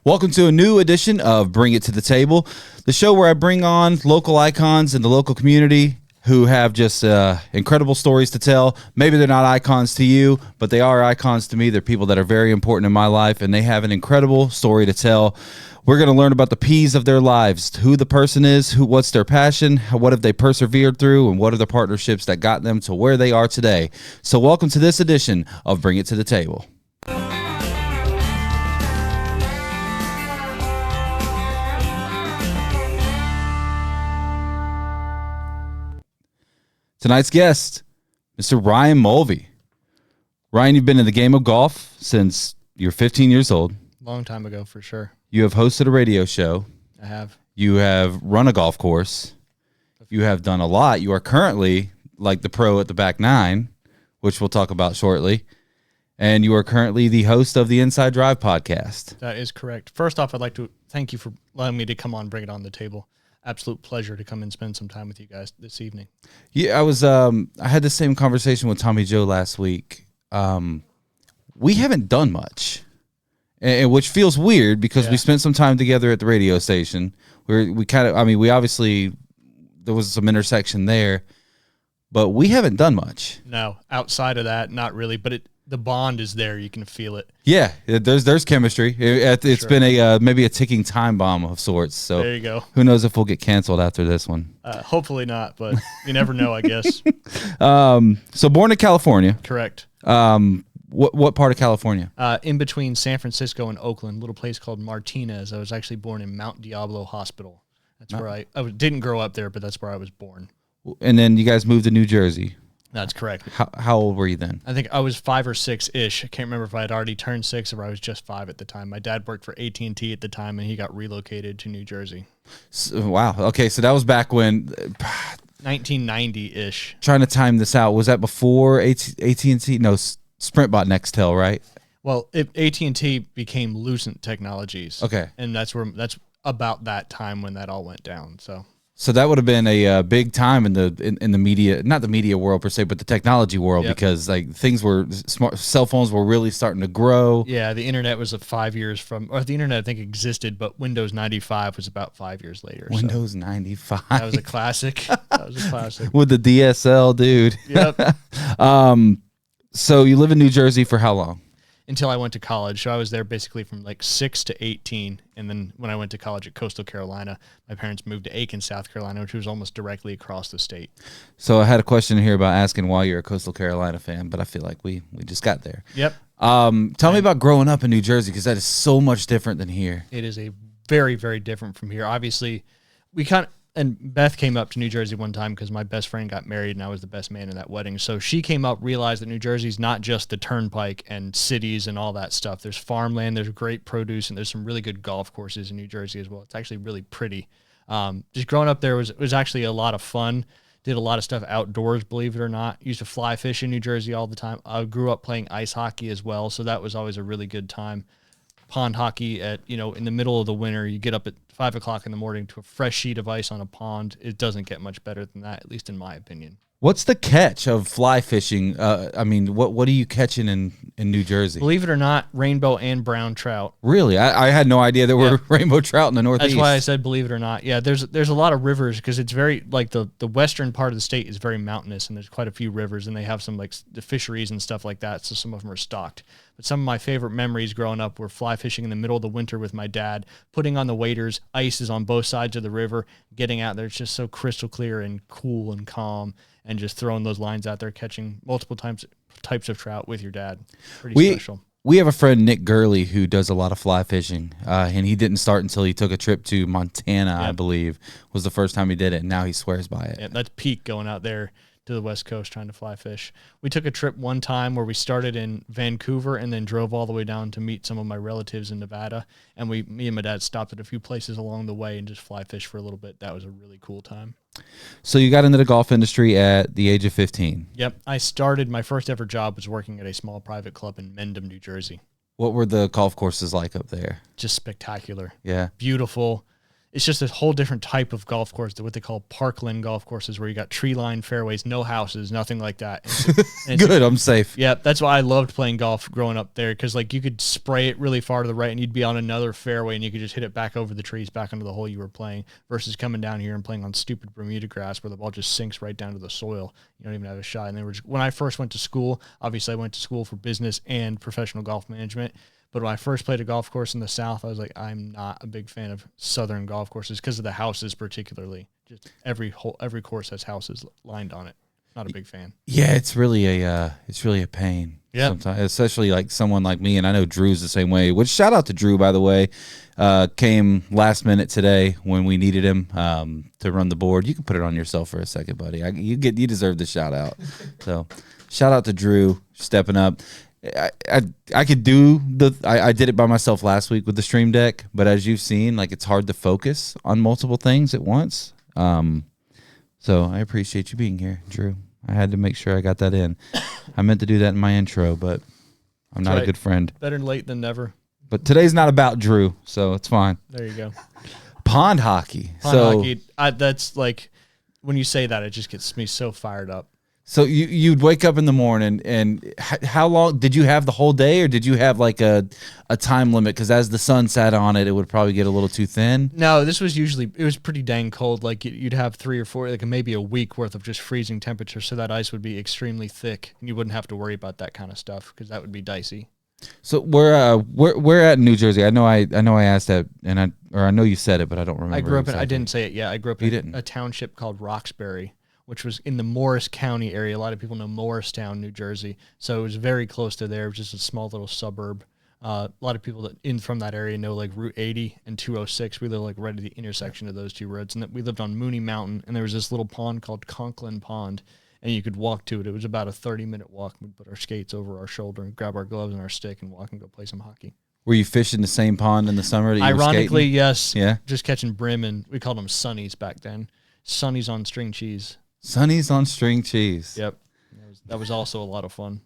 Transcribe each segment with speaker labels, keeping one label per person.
Speaker 1: Welcome to a new edition of Bring It to the Table, the show where I bring on local icons in the local community who have just incredible stories to tell. Maybe they're not icons to you, but they are icons to me. They're people that are very important in my life, and they have an incredible story to tell. We're going to learn about the P's of their lives, who the person is, what's their passion, what have they persevered through, and what are the partnerships that got them to where they are today. So welcome to this edition of Bring It to the Table. Tonight's guest, Mr. Ryan Mulvey. Ryan, you've been in the game of golf since you're 15 years old.
Speaker 2: Long time ago, for sure.
Speaker 1: You have hosted a radio show.
Speaker 2: I have.
Speaker 1: You have run a golf course. You have done a lot. You are currently like the pro at the back nine, which we'll talk about shortly. And you are currently the host of the Inside Drive podcast.
Speaker 2: That is correct. First off, I'd like to thank you for allowing me to come on, bring it on the table. Absolute pleasure to come and spend some time with you guys this evening.
Speaker 1: Yeah, I had the same conversation with Tommy Joe last week. We haven't done much, which feels weird because we spent some time together at the radio station. We obviously, there was some intersection there, but we haven't done much.
Speaker 2: No, outside of that, not really, but the bond is there. You can feel it.
Speaker 1: Yeah, there's chemistry. It's been maybe a ticking time bomb of sorts. So
Speaker 2: there you go.
Speaker 1: Who knows if we'll get canceled after this one?
Speaker 2: Hopefully not, but you never know, I guess.
Speaker 1: So born in California.
Speaker 2: Correct.
Speaker 1: What part of California?
Speaker 2: In between San Francisco and Oakland, a little place called Martinez. I was actually born in Mount Diablo Hospital. That's where I didn't grow up there, but that's where I was born.
Speaker 1: And then you guys moved to New Jersey.
Speaker 2: That's correct.
Speaker 1: How old were you then?
Speaker 2: I think I was 5 or 6-ish. I can't remember if I had already turned 6 or I was just 5 at the time. My dad worked for AT&T at the time, and he got relocated to New Jersey.
Speaker 1: Wow. Okay, so that was back when...
Speaker 2: 1990-ish.
Speaker 1: Trying to time this out. Was that before AT&T? No, Sprint bought Nextel, right?
Speaker 2: Well, AT&T became Lucent Technologies.
Speaker 1: Okay.
Speaker 2: And that's about that time when that all went down,
Speaker 1: So that would have been a big time in the media, not the media world per se, but the technology world, because like cell phones were really starting to grow.
Speaker 2: Yeah, the internet was 5 years or the internet I think existed, but Windows 95 was about 5 years later.
Speaker 1: Windows 95.
Speaker 2: That was a classic.
Speaker 1: With the DSL, dude.
Speaker 2: Yep.
Speaker 1: So you live in New Jersey for how long?
Speaker 2: Until I went to college. So I was there basically from like 6 to 18. And then when I went to college at Coastal Carolina, my parents moved to Aiken, South Carolina, which was almost directly across the state.
Speaker 1: So I had a question here about asking why you're a Coastal Carolina fan, but I feel like we just got there.
Speaker 2: Yep.
Speaker 1: Tell me about growing up in New Jersey, because that is so much different than here.
Speaker 2: It is a very, very different from here. Obviously, and Beth came up to New Jersey one time because my best friend got married and I was the best man in that wedding. So she came up, realized that New Jersey's not just the turnpike and cities and all that stuff. There's farmland, there's great produce, and there's some really good golf courses in New Jersey as well. It's actually really pretty. Just growing up there was actually a lot of fun. Did a lot of stuff outdoors, believe it or not. Used to fly fish in New Jersey all the time. I grew up playing ice hockey as well, so that was always a really good time. Pond hockey in the middle of the winter, you get up at 5 o'clock in the morning to a fresh sheet of ice on a pond. It doesn't get much better than that, at least in my opinion.
Speaker 1: What's the catch of fly fishing? What are you catching in New Jersey?
Speaker 2: Believe it or not, rainbow and brown trout.
Speaker 1: Really? I had no idea there were rainbow trout in the Northeast.
Speaker 2: That's why I said believe it or not. Yeah, there's a lot of rivers because it's very, like the western part of the state is very mountainous, and there's quite a few rivers, and they have some like the fisheries and stuff like that, so some of them are stocked. But some of my favorite memories growing up were fly fishing in the middle of the winter with my dad, putting on the waders, ice is on both sides of the river, getting out there. It's just so crystal clear and cool and calm, and just throwing those lines out there, catching multiple types of trout with your dad. Pretty special.
Speaker 1: We have a friend, Nick Gurley, who does a lot of fly fishing, and he didn't start until he took a trip to Montana, I believe, was the first time he did it, and now he swears by it.
Speaker 2: Yeah, that's peak going out there to the West Coast trying to fly fish. We took a trip one time where we started in Vancouver and then drove all the way down to meet some of my relatives in Nevada, and me and my dad stopped at a few places along the way and just fly fish for a little bit. That was a really cool time.
Speaker 1: So you got into the golf industry at the age of 15.
Speaker 2: Yep. My first ever job was working at a small private club in Mendham, New Jersey.
Speaker 1: What were the golf courses like up there?
Speaker 2: Just spectacular.
Speaker 1: Yeah.
Speaker 2: Beautiful. it's just a whole different type of golf course, what they call parkland golf courses, where you got tree line fairways, no houses, nothing like that.
Speaker 1: Good, I'm safe.
Speaker 2: Yeah, that's why I loved playing golf growing up there, because like you could spray it really far to the right and you'd be on another fairway and you could just hit it back over the trees, back into the hole you were playing, versus coming down here and playing on stupid Bermuda grass where the ball just sinks right down to the soil. You don't even have a shot. And they were when I first went to school, obviously I went to school for business and professional golf management. But when I first played a golf course in the South, I was like, I'm not a big fan of southern golf courses because of the houses, particularly. Just every course has houses lined on it. Not a big fan.
Speaker 1: Yeah, it's really a pain.
Speaker 2: Yeah,
Speaker 1: sometimes, especially like someone like me, and I know Drew's the same way. Which shout out to Drew, by the way, came last minute today when we needed him to run the board. You can put it on yourself for a second, buddy. You deserve the shout out. So, shout out to Drew stepping up. I could do I did it by myself last week with the stream deck, but as you've seen, like it's hard to focus on multiple things at once. So I appreciate you being here, Drew. I had to make sure I got that in. I meant to do that in my intro, but I'm not a good friend.
Speaker 2: Better late than never.
Speaker 1: But today's not about Drew, so it's fine.
Speaker 2: There you go.
Speaker 1: Pond hockey.
Speaker 2: Hockey. That's like, when you say that, it just gets me so fired up.
Speaker 1: So you'd wake up in the morning, and how long did you have the whole day, or did you have like a time limit? Because as the sun sat on it, it would probably get a little too thin.
Speaker 2: No, it was pretty dang cold. Like you'd have 3 or 4, like maybe a week worth of just freezing temperature. So that ice would be extremely thick, and you wouldn't have to worry about that kind of stuff because that would be dicey.
Speaker 1: So we're at New Jersey. I know I asked that, and I know you said it, but I don't remember.
Speaker 2: I grew up
Speaker 1: exactly.
Speaker 2: I didn't say it. Yeah, I grew up in a township called Roxbury, which was in the Morris County area. A lot of people know Morristown, New Jersey. So it was very close to there. It was just a small little suburb. A lot of people from that area know like Route 80 and 206. We lived like right at the intersection of those two roads. And we lived on Mooney Mountain, and there was this little pond called Conklin Pond, and you could walk to it. It was about a 30-minute walk. We'd put our skates over our shoulder and grab our gloves and our stick and walk and go play some hockey.
Speaker 1: Were you fishing the same pond in the summer that you
Speaker 2: Ironically,
Speaker 1: were skating?
Speaker 2: yes.
Speaker 1: Yeah.
Speaker 2: Just catching brim, and we called them sunnies back then. Sunnies on string cheese.
Speaker 1: Sunnies on string cheese.
Speaker 2: Yep. That was also a lot of fun.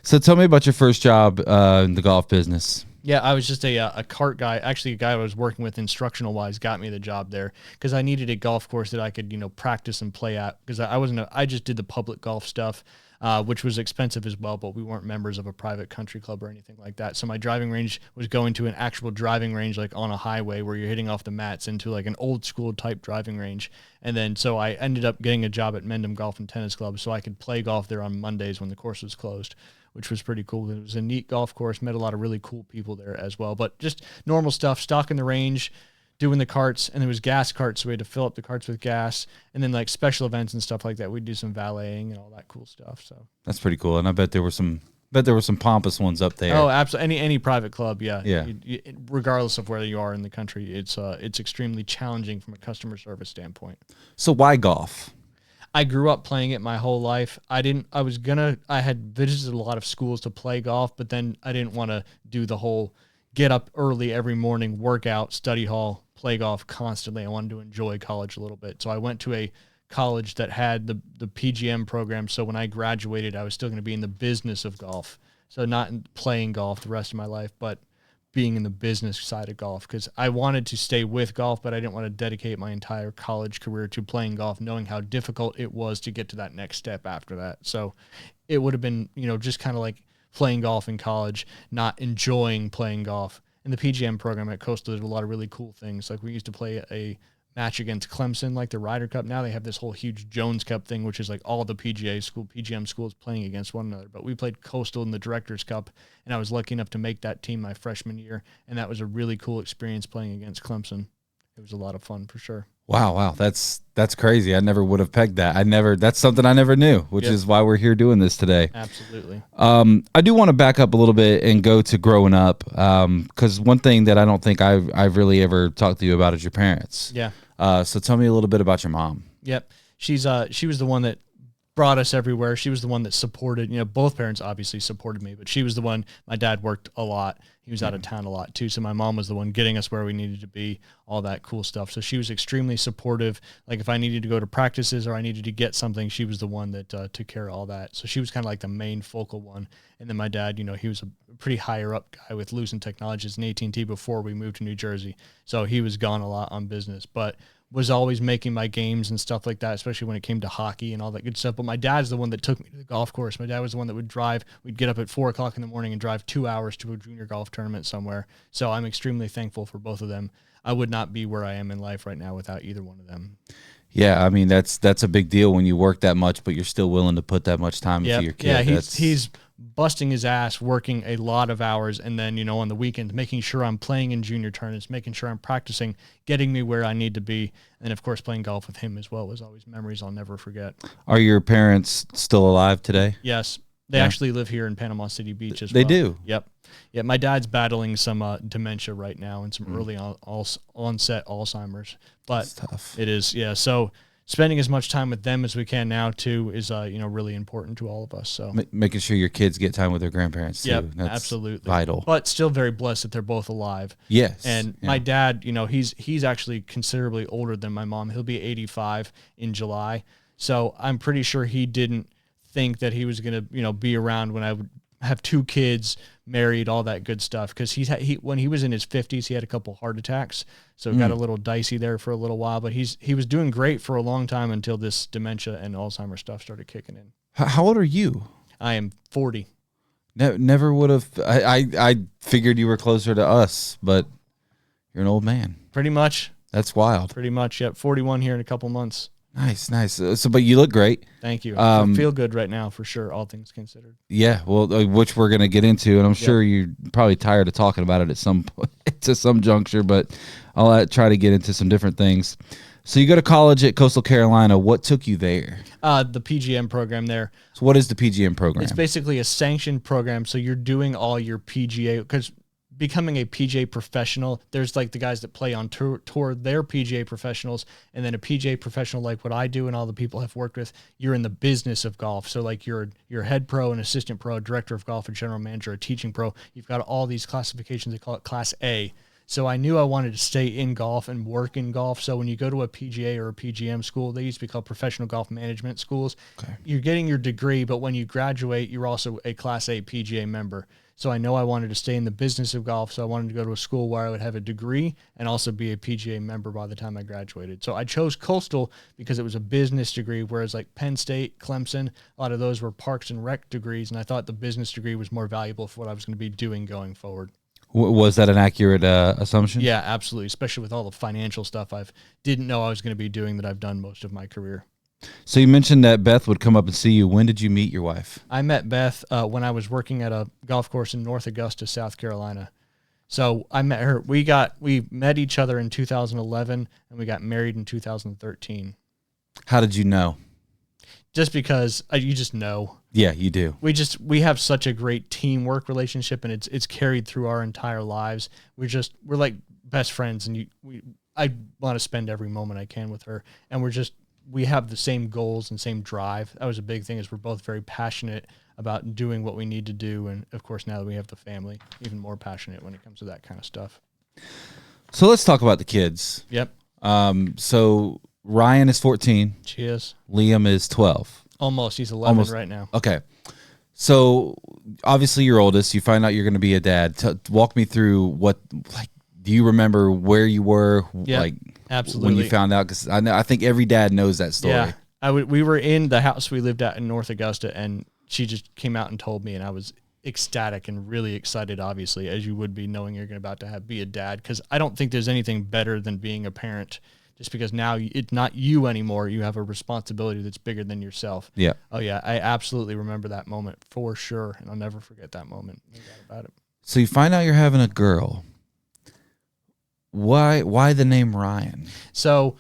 Speaker 1: So tell me about your first job in the golf business.
Speaker 2: Yeah, I was just a cart guy. Actually, a guy I was working with instructional wise got me the job there because I needed a golf course that I could, practice and play at, because I just did the public golf stuff, which was expensive as well, but we weren't members of a private country club or anything like that. So my driving range was going to an actual driving range, like on a highway where you're hitting off the mats, into like an old school type driving range. And then so I ended up getting a job at Mendham Golf and Tennis Club so I could play golf there on Mondays when the course was closed, which was pretty cool. It was a neat golf course, met a lot of really cool people there as well. But just normal stuff, stocking the range, doing the carts, and there was gas carts, so we had to fill up the carts with gas, and then like special events and stuff like that. We'd do some valeting and all that cool stuff. So that's
Speaker 1: pretty cool. And I bet there were some pompous ones up there.
Speaker 2: Oh, absolutely. Any private club, yeah.
Speaker 1: Yeah.
Speaker 2: Regardless of where you are in the country, it's extremely challenging from a customer service standpoint.
Speaker 1: So why golf?
Speaker 2: I grew up playing it my whole life. I had visited a lot of schools to play golf, but then I didn't want to do the whole get up early every morning, work out, study hall, play golf constantly. I wanted to enjoy college a little bit. So I went to a college that had the PGM program. So when I graduated, I was still going to be in the business of golf. So not playing golf the rest of my life, but being in the business side of golf, because I wanted to stay with golf, but I didn't want to dedicate my entire college career to playing golf, knowing how difficult it was to get to that next step after that. So it would have been, just kind of like playing golf in college, not enjoying playing golf. And the PGM program at Coastal did a lot of really cool things. Like we used to play a match against Clemson, like the Ryder Cup. Now they have this whole huge Jones Cup thing, which is like all the PGM schools playing against one another. But we played Coastal in the Directors Cup, and I was lucky enough to make that team my freshman year, and that was a really cool experience playing against Clemson. It was a lot of fun for sure.
Speaker 1: Wow, that's crazy. I never would have pegged that. That's something I never knew, which is why we're here doing this today.
Speaker 2: Absolutely.
Speaker 1: I do want to back up a little bit and go to growing up, because one thing that I don't think I've really ever talked to you about is your parents.
Speaker 2: Yeah.
Speaker 1: So tell me a little bit about your mom.
Speaker 2: Yep. She was the one that brought us everywhere. She was the one that supported, both parents obviously supported me, but she was the one. My dad worked a lot. He was out of town a lot too. So my mom was the one getting us where we needed to be, all that cool stuff. So she was extremely supportive. Like if I needed to go to practices or I needed to get something, she was the one that took care of all that. So she was kind of like the main focal one. And then my dad, he was a pretty higher up guy with Lucent Technologies and AT&T before we moved to New Jersey. So he was gone a lot on business, but was always making my games and stuff like that, especially when it came to hockey and all that good stuff. But my dad's the one that took me to the golf course. My dad was the one that would drive. We'd get up at 4 o'clock in the morning and drive 2 hours to a junior golf tournament somewhere. So I'm extremely thankful for both of them. I would not be where I am in life right now without either one of them.
Speaker 1: Yeah, I mean, that's a big deal when you work that much, but you're still willing to put that much time into your kid.
Speaker 2: Yeah, he's busting his ass, working a lot of hours, and then, on the weekends, making sure I'm playing in junior tournaments, making sure I'm practicing, getting me where I need to be, and, of course, playing golf with him as well was always memories I'll never forget.
Speaker 1: Are your parents still alive today?
Speaker 2: Yes. They actually live here in Panama City Beach as well.
Speaker 1: They do?
Speaker 2: Yep. Yeah, my dad's battling some dementia right now and some early onset Alzheimer's. But
Speaker 1: that's tough.
Speaker 2: It is, yeah. So spending as much time with them as we can now, too, is, really important to all of us. So
Speaker 1: making sure your kids get time with their grandparents, too.
Speaker 2: Yep,
Speaker 1: That's
Speaker 2: absolutely.
Speaker 1: vital.
Speaker 2: But still very blessed that they're both alive.
Speaker 1: Yes.
Speaker 2: And my dad, he's actually considerably older than my mom. He'll be 85 in July. So I'm pretty sure he didn't think that he was going to, be around when I would have 2 kids, married, all that good stuff. Because when he was in his 50s, he had a couple heart attacks, so it got a little dicey there for a little while. But he was doing great for a long time until this dementia and Alzheimer's stuff started kicking in.
Speaker 1: How old are you?
Speaker 2: I am 40.
Speaker 1: Never would have. I figured you were closer to us, but you're an old man.
Speaker 2: Pretty much.
Speaker 1: That's wild.
Speaker 2: Pretty much. Yep. 41 here in a couple months.
Speaker 1: Nice. So, but you look great.
Speaker 2: Thank you. I feel good right now for sure, all things considered.
Speaker 1: Yeah, well, which we're going to get into, and I'm sure you're probably tired of talking about it at some point, to some juncture, but I'll try to get into some different things. So you go to college at Coastal Carolina. What took you there?
Speaker 2: The PGM program there.
Speaker 1: So what is the PGM program?
Speaker 2: It's basically a sanctioned program, so you're doing all your PGA, because becoming a PGA professional, there's like the guys that play on tour, they're PGA professionals, and then a PGA professional like what I do and all the people I've worked with, you're in the business of golf. So like you're head pro, an assistant pro, a director of golf, a general manager, a teaching pro. You've got all these classifications. They call it Class A. So I knew I wanted to stay in golf and work in golf. So when you go to a PGA or a PGM school, they used to be called professional golf management schools. Okay. You're getting your degree, but when you graduate, you're also a Class A PGA member. So I know I wanted to stay in the business of golf, so I wanted to go to a school where I would have a degree and also be a PGA member by the time I graduated. So I chose Coastal because it was a business degree, whereas like Penn State, Clemson, a lot of those were parks and rec degrees, and I thought the business degree was more valuable for what I was going to be doing going forward.
Speaker 1: Was that an accurate assumption?
Speaker 2: Yeah, absolutely, especially with all the financial stuff I didn't know I was going to be doing that I've done most of my career.
Speaker 1: So you mentioned that Beth would come up and see you. When did you meet your wife?
Speaker 2: I met Beth when I was working at a golf course in North Augusta, South Carolina. So I met her. We met each other in 2011, and we got married in 2013.
Speaker 1: How did you know?
Speaker 2: Just because you just know.
Speaker 1: Yeah, you do.
Speaker 2: We have such a great teamwork relationship, and it's carried through our entire lives. We're like best friends, and I want to spend every moment I can with her, and we have the same goals and same drive. That was a big thing, is we're both very passionate about doing what we need to do. And of course, now that we have the family, even more passionate when it comes to that kind of stuff.
Speaker 1: So let's talk about the kids.
Speaker 2: Yep.
Speaker 1: So Ryan is 14.
Speaker 2: She is.
Speaker 1: Liam is 12.
Speaker 2: Almost. He's 11 right now.
Speaker 1: Okay. So obviously you're oldest. You find out you're going to be a dad. Walk me through do you remember where you were?
Speaker 2: Yeah, absolutely.
Speaker 1: When you found out? Because I think every dad knows that story.
Speaker 2: Yeah, we were in the house we lived at in North Augusta, and she just came out and told me, and I was ecstatic and really excited, obviously, as you would be, knowing you're about to be a dad. Because I don't think there's anything better than being a parent, just because now it's not you anymore. You have a responsibility that's bigger than yourself.
Speaker 1: Yeah.
Speaker 2: Oh, yeah. I absolutely remember that moment for sure, and I'll never forget that moment. No doubt about it.
Speaker 1: So you find out you're having a girl. Why the name Ryan?
Speaker 2: So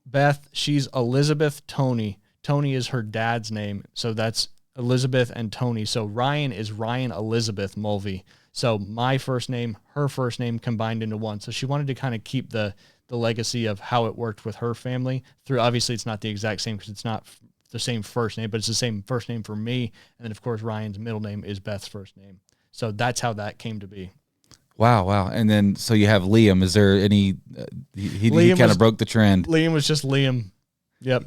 Speaker 2: Beth, she's Elizabeth Tony. Tony is her dad's name, so that's Elizabeth and Tony. So Ryan is Ryan Elizabeth Mulvey. So my first name, her first name combined into one. So she wanted to kind of keep the legacy of how it worked with her family through. Obviously, it's not the exact same because it's not the same first name, but it's the same first name for me. And then, of course, Ryan's middle name is Beth's first name. So that's how that came to be.
Speaker 1: Wow. And then, so you have Liam. Is there any, he kind of broke the trend.
Speaker 2: Liam was just Liam. Yep.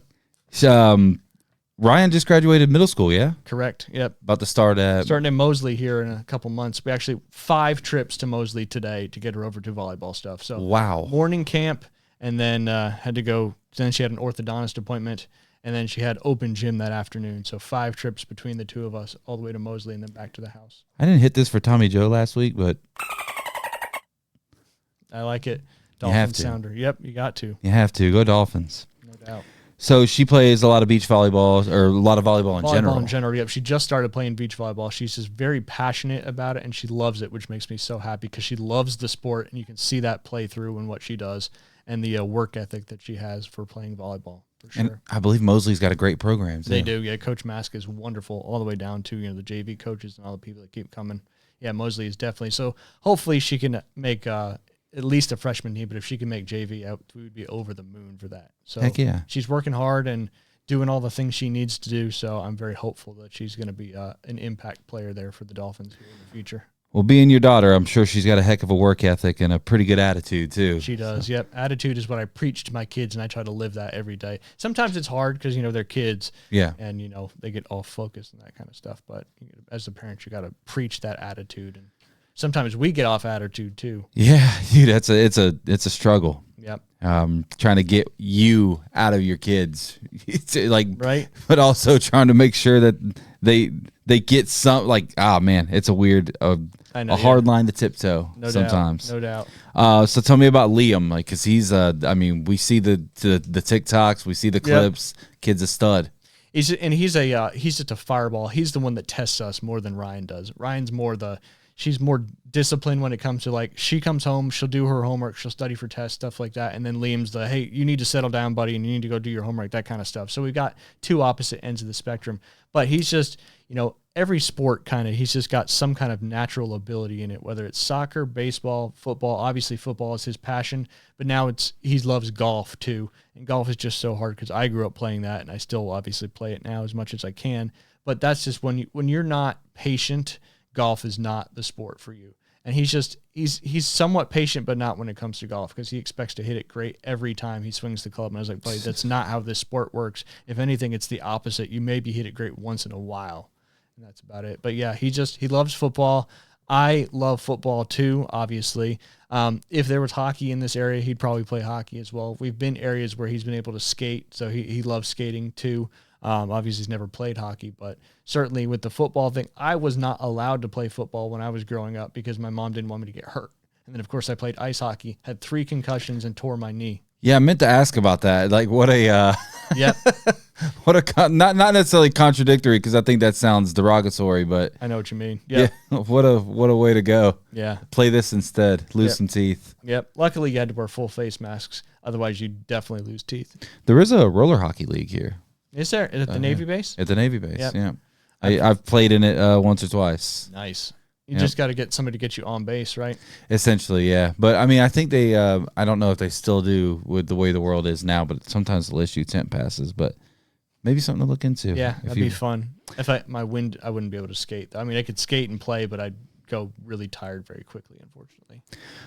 Speaker 1: Ryan just graduated middle school, yeah?
Speaker 2: Correct. Yep.
Speaker 1: About to starting
Speaker 2: in Mosley here in a couple months. We actually 5 trips to Mosley today to get her over to volleyball stuff. So
Speaker 1: wow.
Speaker 2: Morning camp, and then had to go. Then she had an orthodontist appointment, and then she had open gym that afternoon. So 5 trips between the two of us, all the way to Mosley and then back to the house.
Speaker 1: I didn't hit this for Tommy Joe last week, but
Speaker 2: I like it. Dolphin sounder. Yep, you got to.
Speaker 1: You have to. Go Dolphins.
Speaker 2: No doubt.
Speaker 1: So she plays a lot of beach volleyball, or a lot of volleyball in general.
Speaker 2: Volleyball in general, yep. She just started playing beach volleyball. She's just very passionate about it, and she loves it, which makes me so happy because she loves the sport, and you can see that play through in what she does and the work ethic that she has for playing volleyball, for sure.
Speaker 1: And I believe Mosley's got a great program, too.
Speaker 2: They do, yeah. Coach Mask is wonderful, all the way down to the JV coaches and all the people that keep coming. Yeah, Mosley is definitely. So hopefully she can make at least a freshman team, but if she can make JV out, we would be over the moon for that. So
Speaker 1: heck yeah.
Speaker 2: She's working hard and doing all the things she needs to do, so I'm very hopeful that she's going to be an impact player there for the Dolphins here in the future.
Speaker 1: Well, being your daughter, I'm sure she's got a heck of a work ethic and a pretty good attitude, too.
Speaker 2: She does, yep. Attitude is what I preach to my kids, and I try to live that every day. Sometimes it's hard because, they're kids, and, they get off focus and that kind of stuff, but as a parent, you got to preach that attitude, and sometimes we get off attitude, too.
Speaker 1: Yeah, dude, it's a struggle.
Speaker 2: Yep.
Speaker 1: Trying to get you out of your kids, it's like,
Speaker 2: right,
Speaker 1: but also trying to make sure that they get some, like, man, it's a weird, hard line to tiptoe sometimes.
Speaker 2: No doubt.
Speaker 1: So tell me about Liam, like, cause he's we see the TikToks, we see the clips. Yep. Kid's a stud.
Speaker 2: He's just a fireball. He's the one that tests us more than Ryan does. Ryan's she's more disciplined when it comes to, like, she comes home, she'll do her homework, she'll study for tests, stuff like that. And then Liam's hey, you need to settle down, buddy, and you need to go do your homework, that kind of stuff. So we've got 2 opposite ends of the spectrum. But he's just, every sport he's just got some kind of natural ability in it, whether it's soccer, baseball, football. Obviously football is his passion, but now he loves golf too. And golf is just so hard because I grew up playing that, and I still obviously play it now as much as I can. But that's just when you're not patient, golf is not the sport for you. And he's somewhat patient, but not when it comes to golf, because he expects to hit it great every time he swings the club. And I was like, buddy, that's not how this sport works. If anything, it's the opposite. You maybe hit it great once in a while, and that's about it. But yeah, he loves football. I love football too, obviously. If there was hockey in this area, he'd probably play hockey as well. We've been areas where he's been able to skate, so he loves skating too. Obviously, he's never played hockey, but certainly with the football thing, I was not allowed to play football when I was growing up because my mom didn't want me to get hurt. And then, of course, I played ice hockey, had 3 concussions, and tore my knee.
Speaker 1: Yeah, I meant to ask about that. Like, what a not necessarily contradictory, because I think that sounds derogatory, but
Speaker 2: I know what you mean. Yep.
Speaker 1: Yeah, what a way to go.
Speaker 2: Yeah,
Speaker 1: play this instead, lose some teeth.
Speaker 2: Yep. Luckily, you had to wear full face masks, otherwise you'd definitely lose teeth.
Speaker 1: There is a roller hockey league here.
Speaker 2: Is there? Is it the Navy base?
Speaker 1: At the Navy base, yep. Yeah. I've played in it once or twice.
Speaker 2: Nice. You just got to get somebody to get you on base, right?
Speaker 1: Essentially, yeah. But, I think they I don't know if they still do with the way the world is now, but sometimes they'll issue tent passes. But maybe something to look into.
Speaker 2: Yeah, that'd be fun. If I wouldn't be able to skate. I mean, I could skate and play, but I'd go really tired very quickly, unfortunately.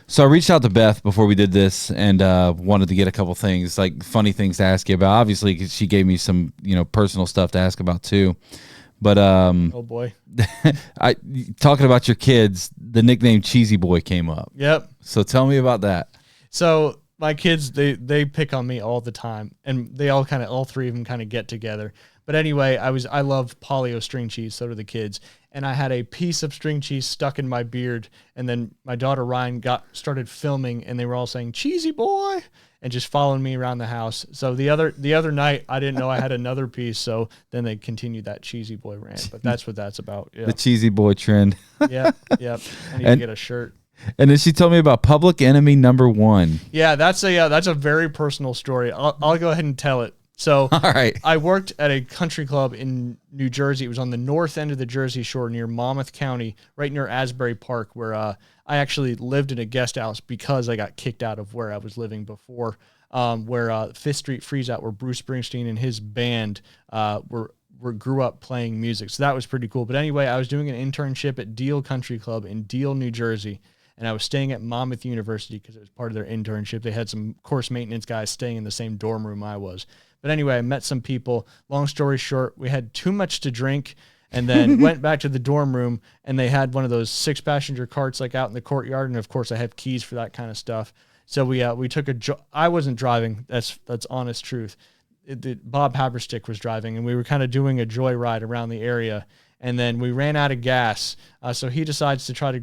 Speaker 1: So I reached out to Beth before we did this and wanted to get a couple things, like funny things to ask you about. Obviously, 'cause she gave me some, personal stuff to ask about too. But
Speaker 2: oh boy,
Speaker 1: talking about your kids, the nickname Cheesy Boy came up.
Speaker 2: Yep.
Speaker 1: So tell me about that.
Speaker 2: So my kids, they pick on me all the time, and they all 3 of them kind of get together. But anyway, I love polio string cheese. So do the kids. And I had a piece of string cheese stuck in my beard. And then my daughter Ryan started filming, and they were all saying "Cheesy Boy" and just following me around the house. So the other night, I didn't know I had another piece. So then they continued that Cheesy Boy rant. But that's what that's about. Yeah.
Speaker 1: The Cheesy Boy trend.
Speaker 2: Yep. I need to get a shirt.
Speaker 1: And then she told me about Public Enemy #1.
Speaker 2: Yeah, that's a very personal story. I'll go ahead and tell it. So
Speaker 1: all right.
Speaker 2: I worked at a country club in New Jersey. It was on the north end of the Jersey Shore near Monmouth County, right near Asbury Park, where I actually lived in a guest house because I got kicked out of where I was living before, where Fifth Street Freeze Out, where Bruce Springsteen and his band grew up playing music. So that was pretty cool. But anyway, I was doing an internship at Deal Country Club in Deal, New Jersey, and I was staying at Monmouth University because it was part of their internship. They had some course maintenance guys staying in the same dorm room I was. But anyway, I met some people. Long story short, we had too much to drink and then went back to the dorm room, and they had one of those 6-passenger carts like out in the courtyard. And of course I have keys for that kind of stuff. So we took I wasn't driving. That's honest truth. Bob Haberstick was driving, and we were kind of doing a joyride around the area. And then we ran out of gas. So he decides to try to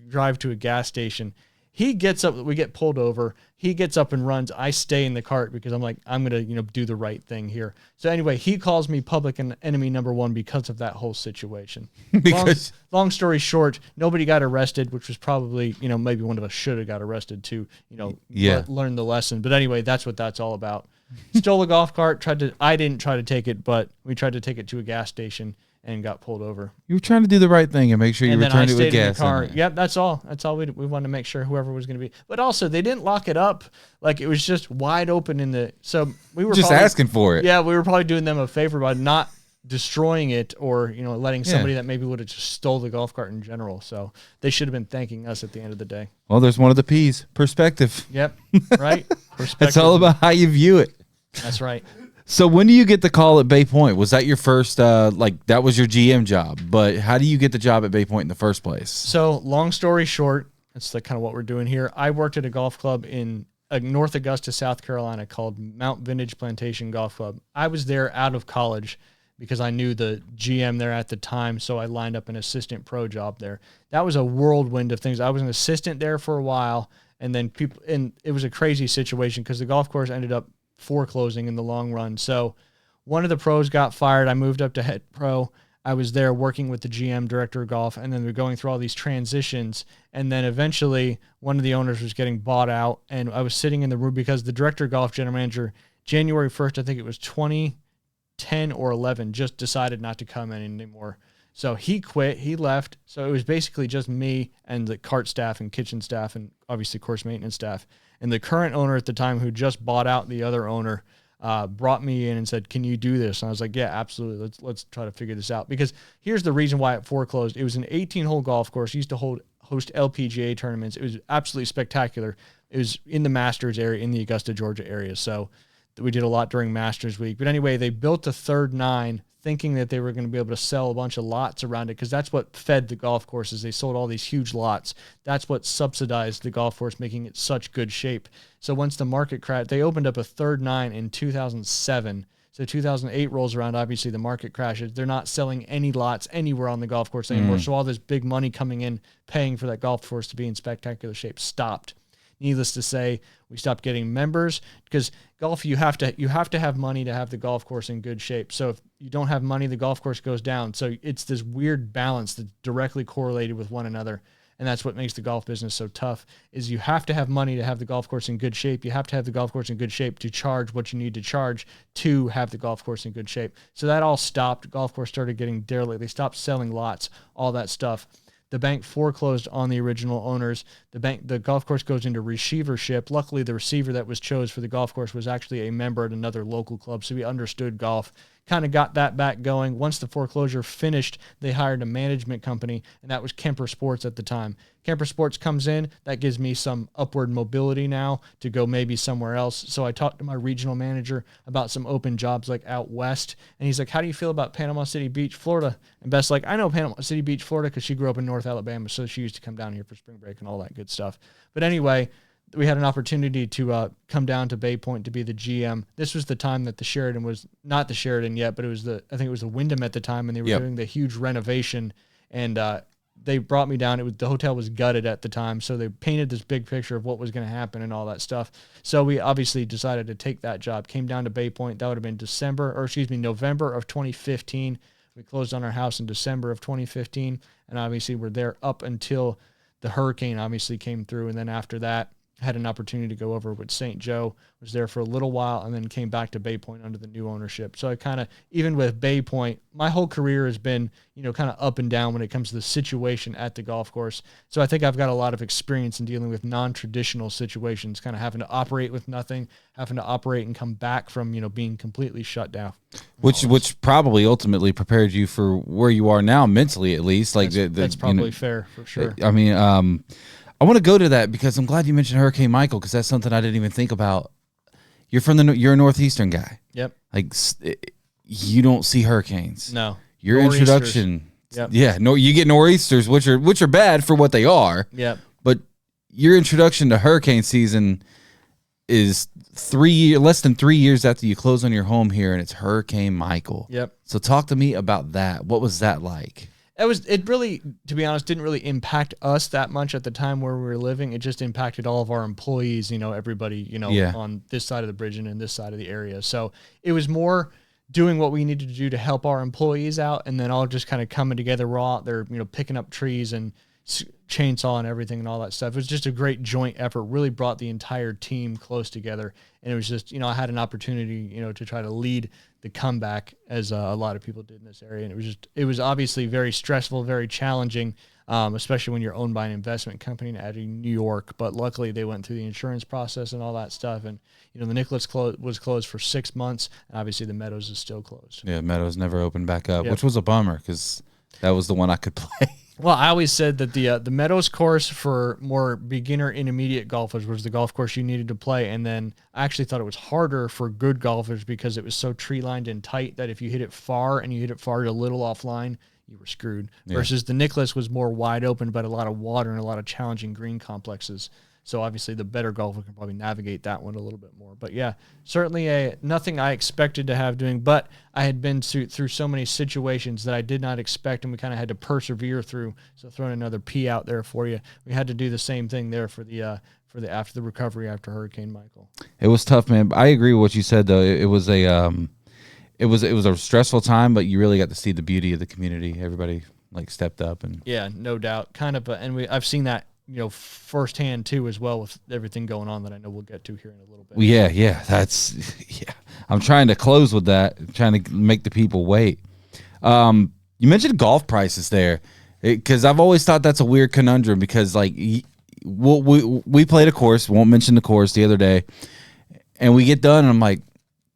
Speaker 2: drive to a gas station. He gets up, we get pulled over. He gets up and runs. I stay in the cart because I'm like, I'm going to, do the right thing here. So anyway, he calls me public enemy number one because of that whole situation.
Speaker 1: Because
Speaker 2: long story short, nobody got arrested, which was probably, maybe one of us should have got arrested to, learn the lesson. But anyway, that's what that's all about. Stole a golf cart, I didn't try to take it, but we tried to take it to a gas station and got pulled over.
Speaker 1: You were trying to do the right thing and make sure you returned it with gas.
Speaker 2: Yep, that's all. That's all we wanted to make sure whoever was going to be. But also, they didn't lock it up. Like, it was just wide open in the. So we were
Speaker 1: just asking for it.
Speaker 2: Yeah, we were probably doing them a favor by not destroying it or letting somebody that maybe would have just stole the golf cart in general. So they should have been thanking us at the end of the day.
Speaker 1: Well, there's one of the P's, perspective.
Speaker 2: Yep, right. Perspective.
Speaker 1: It's all about how you view it.
Speaker 2: That's right.
Speaker 1: So when do you get the call at Bay Point? Was that your first, that was your GM job, but how do you get the job at Bay Point in the first place?
Speaker 2: So long story short, that's kind of what we're doing here. I worked at a golf club in North Augusta, South Carolina called Mount Vintage Plantation Golf Club. I was there out of college because I knew the GM there at the time, so I lined up an assistant pro job there. That was a whirlwind of things. I was an assistant there for a while, and then it was a crazy situation because the golf course ended up foreclosing in the long run. So one of the pros got fired. I moved up to head pro. I was there working with the GM, director of golf, and then we're going through all these transitions. And then eventually one of the owners was getting bought out, and I was sitting in the room because the director of golf, general manager, January 1st, I think it was 2010 or 11, just decided not to come in anymore. So he quit, he left. So it was basically just me and the cart staff and kitchen staff and obviously course maintenance staff. And the current owner at the time, who just bought out the other owner, brought me in and said, "Can you do this?" And I was like, "Yeah, absolutely. Let's try to figure this out." Because here's the reason why it foreclosed. It was an 18-hole golf course. It used to host LPGA tournaments. It was absolutely spectacular. It was in the Masters area, in the Augusta, Georgia area. So we did a lot during Masters week. But anyway, they built a third nine, thinking that they were going to be able to sell a bunch of lots around it, because that's what fed the golf courses. They sold all these huge lots. That's what subsidized the golf course, making it such good shape. So once the market crashed, they opened up a third nine in 2007. So 2008 rolls around, obviously the market crashes. They're not selling any lots anywhere on the golf course anymore. So all this big money coming in, paying for that golf course to be in spectacular shape, stopped. Needless to say, we stopped getting members, because golf, you have to have money to have the golf course in good shape. So if you don't have money, the golf course goes down. So it's this weird balance that's directly correlated with one another. And that's what makes the golf business so tough, is you have to have money to have the golf course in good shape. You have to have the golf course in good shape to charge what you need to charge to have the golf course in good shape. So that all stopped. Golf course started getting derelict. They stopped selling lots, all that stuff. The bank foreclosed on the original owners. The golf course goes into receivership. Luckily, the receiver that was chose for the golf course was actually a member at another local club, so he understood golf. Kind of got that back going. Once the foreclosure finished, they hired a management company, and that was Kemper Sports at the time. Kemper Sports comes in. That gives me some upward mobility now to go maybe somewhere else. So I talked to my regional manager about some open jobs like out west, and he's like, "How do you feel about Panama City Beach, Florida?" And Beth's like, "I know Panama City Beach, Florida, because she grew up in North Alabama, so she used to come down here for spring break and all that good stuff." But anyway, we had an opportunity to come down to Bay Point to be the GM. This was the time that the Sheraton was not the Sheraton yet, but I think it was the Wyndham at the time, and they were doing the huge renovation. And they brought me down. The hotel was gutted at the time, so they painted this big picture of what was going to happen and all that stuff. So we obviously decided to take that job. Came down to Bay Point. That would have been November of 2015. We closed on our house in December of 2015, and obviously we're there up until the hurricane obviously came through, and then after that, had an opportunity to go over with St. Joe, was there for a little while, and then came back to Bay Point under the new ownership. So I kind of, even with Bay Point, my whole career has been, kind of up and down when it comes to the situation at the golf course. So I think I've got a lot of experience in dealing with non-traditional situations, kind of having to operate with nothing, having to operate and come back from, being completely shut down.
Speaker 1: Which probably ultimately prepared you for where you are now, mentally at least. Like
Speaker 2: that's probably fair, for sure.
Speaker 1: I mean, I want to go to that because I'm glad you mentioned Hurricane Michael, because that's something I didn't even think about. You're you're a Northeastern guy.
Speaker 2: Yep.
Speaker 1: Like, you don't see hurricanes.
Speaker 2: No.
Speaker 1: Your introduction.
Speaker 2: Yep.
Speaker 1: Yeah. No, you get nor'easters, which are bad for what they are.
Speaker 2: Yep.
Speaker 1: But your introduction to hurricane season is less than 3 years after you close on your home here, and it's Hurricane Michael.
Speaker 2: Yep.
Speaker 1: So talk to me about that. What was that like?
Speaker 2: It really, to be honest, didn't really impact us that much at the time where we were living. It just impacted all of our employees, everybody, on this side of the bridge and in this side of the area. So it was more doing what we needed to do to help our employees out, and then all just kind of coming together. We're all out there, picking up trees and chainsaw and everything and all that stuff. It was just a great joint effort, really brought the entire team close together. And it was just, I had an opportunity, to try to lead the comeback, as a lot of people did in this area. And it was obviously very stressful, very challenging, especially when you're owned by an investment company in New York. But luckily they went through the insurance process and all that stuff. And, the Nicholas was closed for 6 months, and obviously the Meadows is still closed.
Speaker 1: Yeah, Meadows never opened back up, which was a bummer because that was the one I could play.
Speaker 2: Well, I always said that the Meadows course for more beginner intermediate golfers was the golf course you needed to play. And then I actually thought it was harder for good golfers because it was so tree-lined and tight that if you hit it far and you hit it far a little offline, you were screwed. Yeah. Versus the Nicholas was more wide open, but a lot of water and a lot of challenging green complexes. So obviously the better golfer can probably navigate that one a little bit more. But yeah, certainly nothing I expected to have doing, but I had been through so many situations that I did not expect, and we kind of had to persevere through. So throwing another P out there for you, we had to do the same thing there for the after the recovery after Hurricane Michael.
Speaker 1: It was tough, man. I agree with what you said though. It was a stressful time, but you really got to see the beauty of the community. Everybody stepped up, and
Speaker 2: yeah, no doubt. Kind of, I've seen that firsthand too, as well, with everything going on that I know we'll get to here in a little bit.
Speaker 1: Yeah. I'm trying to close with that. I'm trying to make the people wait. You mentioned golf prices there, because I've always thought that's a weird conundrum, because we played a course, won't mention the course, the other day, and we get done and I'm like,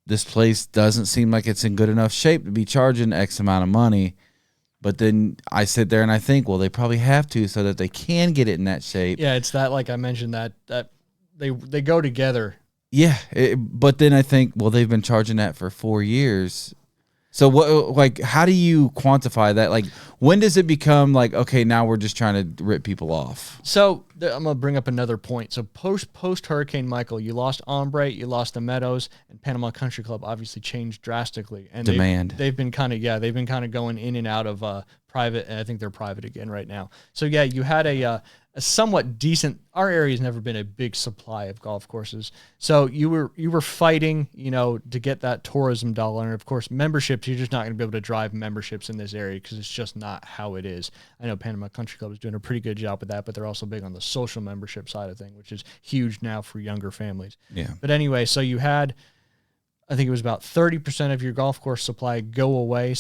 Speaker 1: this place doesn't seem like it's in good enough shape to be charging X amount of money. But then I sit there and I think, well, they probably have to so that they can get it in that shape.
Speaker 2: Yeah, it's that, like I mentioned, that they go together.
Speaker 1: Yeah, but then I think, well, they've been charging that for 4 years. So what, how do you quantify that? Like, when does it become okay, now we're just trying to rip people off?
Speaker 2: So I'm going to bring up another point. So post Hurricane Michael, you lost Ombre, you lost the Meadows, and Panama Country Club obviously changed drastically. And
Speaker 1: demand.
Speaker 2: They've been kind of going in and out of private, and I think they're private again right now. So yeah, you had a somewhat decent. Our area's never been a big supply of golf courses, so you were fighting, to get that tourism dollar. And of course, memberships, you're just not going to be able to drive memberships in this area because it's just not how it is. I know Panama Country Club is doing a pretty good job with that, but they're also big on the social membership side of thing, which is huge now for younger families.
Speaker 1: Yeah.
Speaker 2: But anyway, so you had, I think it was about 30% of your golf course supply go away.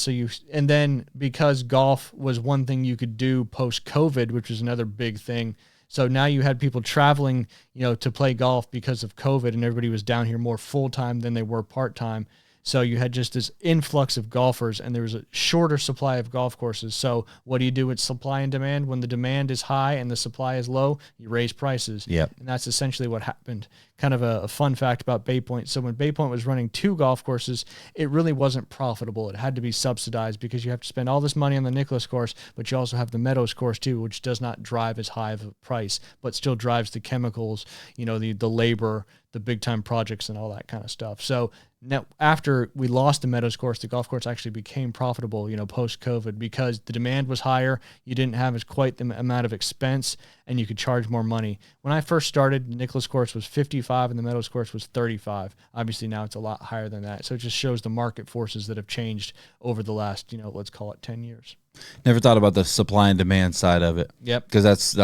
Speaker 2: And then because golf was one thing you could do post-COVID, which was another big thing. So now you had people traveling, to play golf because of COVID, and everybody was down here more full-time than they were part-time. So you had just this influx of golfers, and there was a shorter supply of golf courses. So what do you do with supply and demand? When the demand is high and the supply is low, you raise prices.
Speaker 1: Yep.
Speaker 2: And that's essentially what happened. Kind of a fun fact about Bay Point. So when Bay Point was running 2 golf courses, it really wasn't profitable. It had to be subsidized because you have to spend all this money on the Nicholas course, but you also have the Meadows course too, which does not drive as high of a price, but still drives the chemicals, the labor, the big time projects and all that kind of stuff. So now after we lost the Meadows course, the golf course actually became profitable, post COVID, because the demand was higher. You didn't have as quite the amount of expense, and you could charge more money. When I first started, the Nicholas course was 55 and the Meadows course was 35. Obviously now it's a lot higher than that. So it just shows the market forces that have changed over the last, let's call it 10 years.
Speaker 1: Never thought about the supply and demand side of it.
Speaker 2: Yep.
Speaker 1: Because that's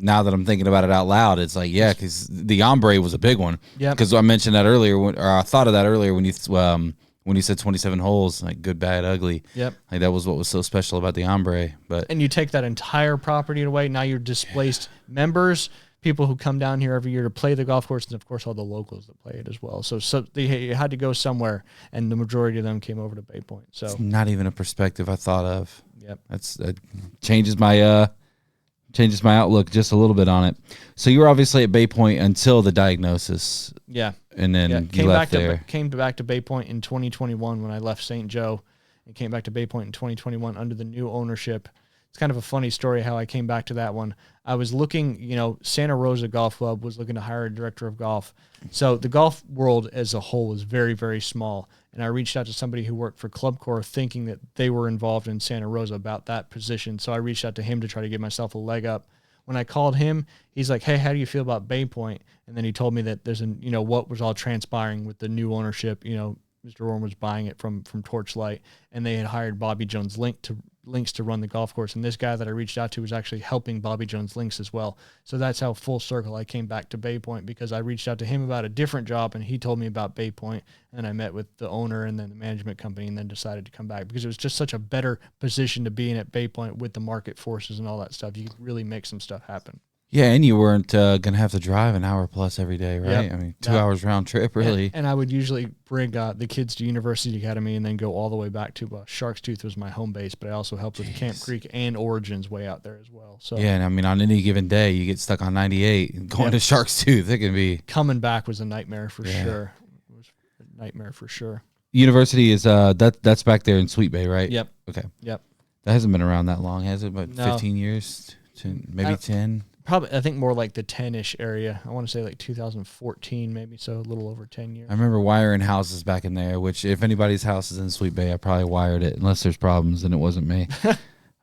Speaker 1: now that I'm thinking about it out loud, it's like, yeah, because the ombre was a big one.
Speaker 2: Yeah.
Speaker 1: Because I mentioned that earlier, or I thought of that earlier when you said 27 holes, like good, bad, ugly.
Speaker 2: Yep.
Speaker 1: Like that was what was so special about the ombre.
Speaker 2: And you take that entire property away. Now you're displaced members, people who come down here every year to play the golf course, and of course all the locals that play it as well. So they had to go somewhere, and the majority of them came over to Bay Point. So
Speaker 1: it's not even a perspective I thought of.
Speaker 2: Yep.
Speaker 1: That changes my outlook just a little bit on it. So you were obviously at Bay Point until the diagnosis.
Speaker 2: Yeah.
Speaker 1: And then
Speaker 2: came
Speaker 1: you left
Speaker 2: back
Speaker 1: there.
Speaker 2: Came back to Bay Point in 2021 when I left St. Joe, and came back to Bay Point in 2021 under the new ownership. It's kind of a funny story how I came back to that one. I was looking, Santa Rosa Golf Club was looking to hire a director of golf. So the golf world as a whole is very, very small. And I reached out to somebody who worked for Club Corps thinking that they were involved in Santa Rosa about that position. So I reached out to him to try to give myself a leg up. When I called him, he's like, hey, how do you feel about Bay Point? And then he told me that there's what was all transpiring with the new ownership. Mr. Orm was buying it from Torchlight, and they had hired Bobby Jones Links to run the golf course. And this guy that I reached out to was actually helping Bobby Jones Links as well. So that's how full circle I came back to Bay Point, because I reached out to him about a different job, and he told me about Bay Point, and I met with the owner and then the management company, and then decided to come back because it was just such a better position to be in at Bay Point with the market forces and all that stuff. You could really make some stuff happen.
Speaker 1: Yeah, and you weren't going to have to drive an hour plus every day, right?
Speaker 2: Yep.
Speaker 1: I mean, 2 hours round trip, really.
Speaker 2: And I would usually bring the kids to University Academy and then go all the way back to Shark's Tooth was my home base, but I also helped with Camp Creek and Origins way out there as well. So
Speaker 1: yeah, and I mean, on any given day, you get stuck on 98 and going to Shark's Tooth. It can be
Speaker 2: coming back was a nightmare for sure. It was a nightmare for sure.
Speaker 1: University is that's back there in Sweet Bay, right?
Speaker 2: Yep.
Speaker 1: Okay.
Speaker 2: Yep.
Speaker 1: That hasn't been around that long, has it? About 15 years, maybe 10.
Speaker 2: Probably, I think more like the 10-ish area. I want to say like 2014, maybe, so a little over 10 years.
Speaker 1: I remember wiring houses back in there, which if anybody's house is in Sweet Bay, I probably wired it. Unless there's problems, then it wasn't me.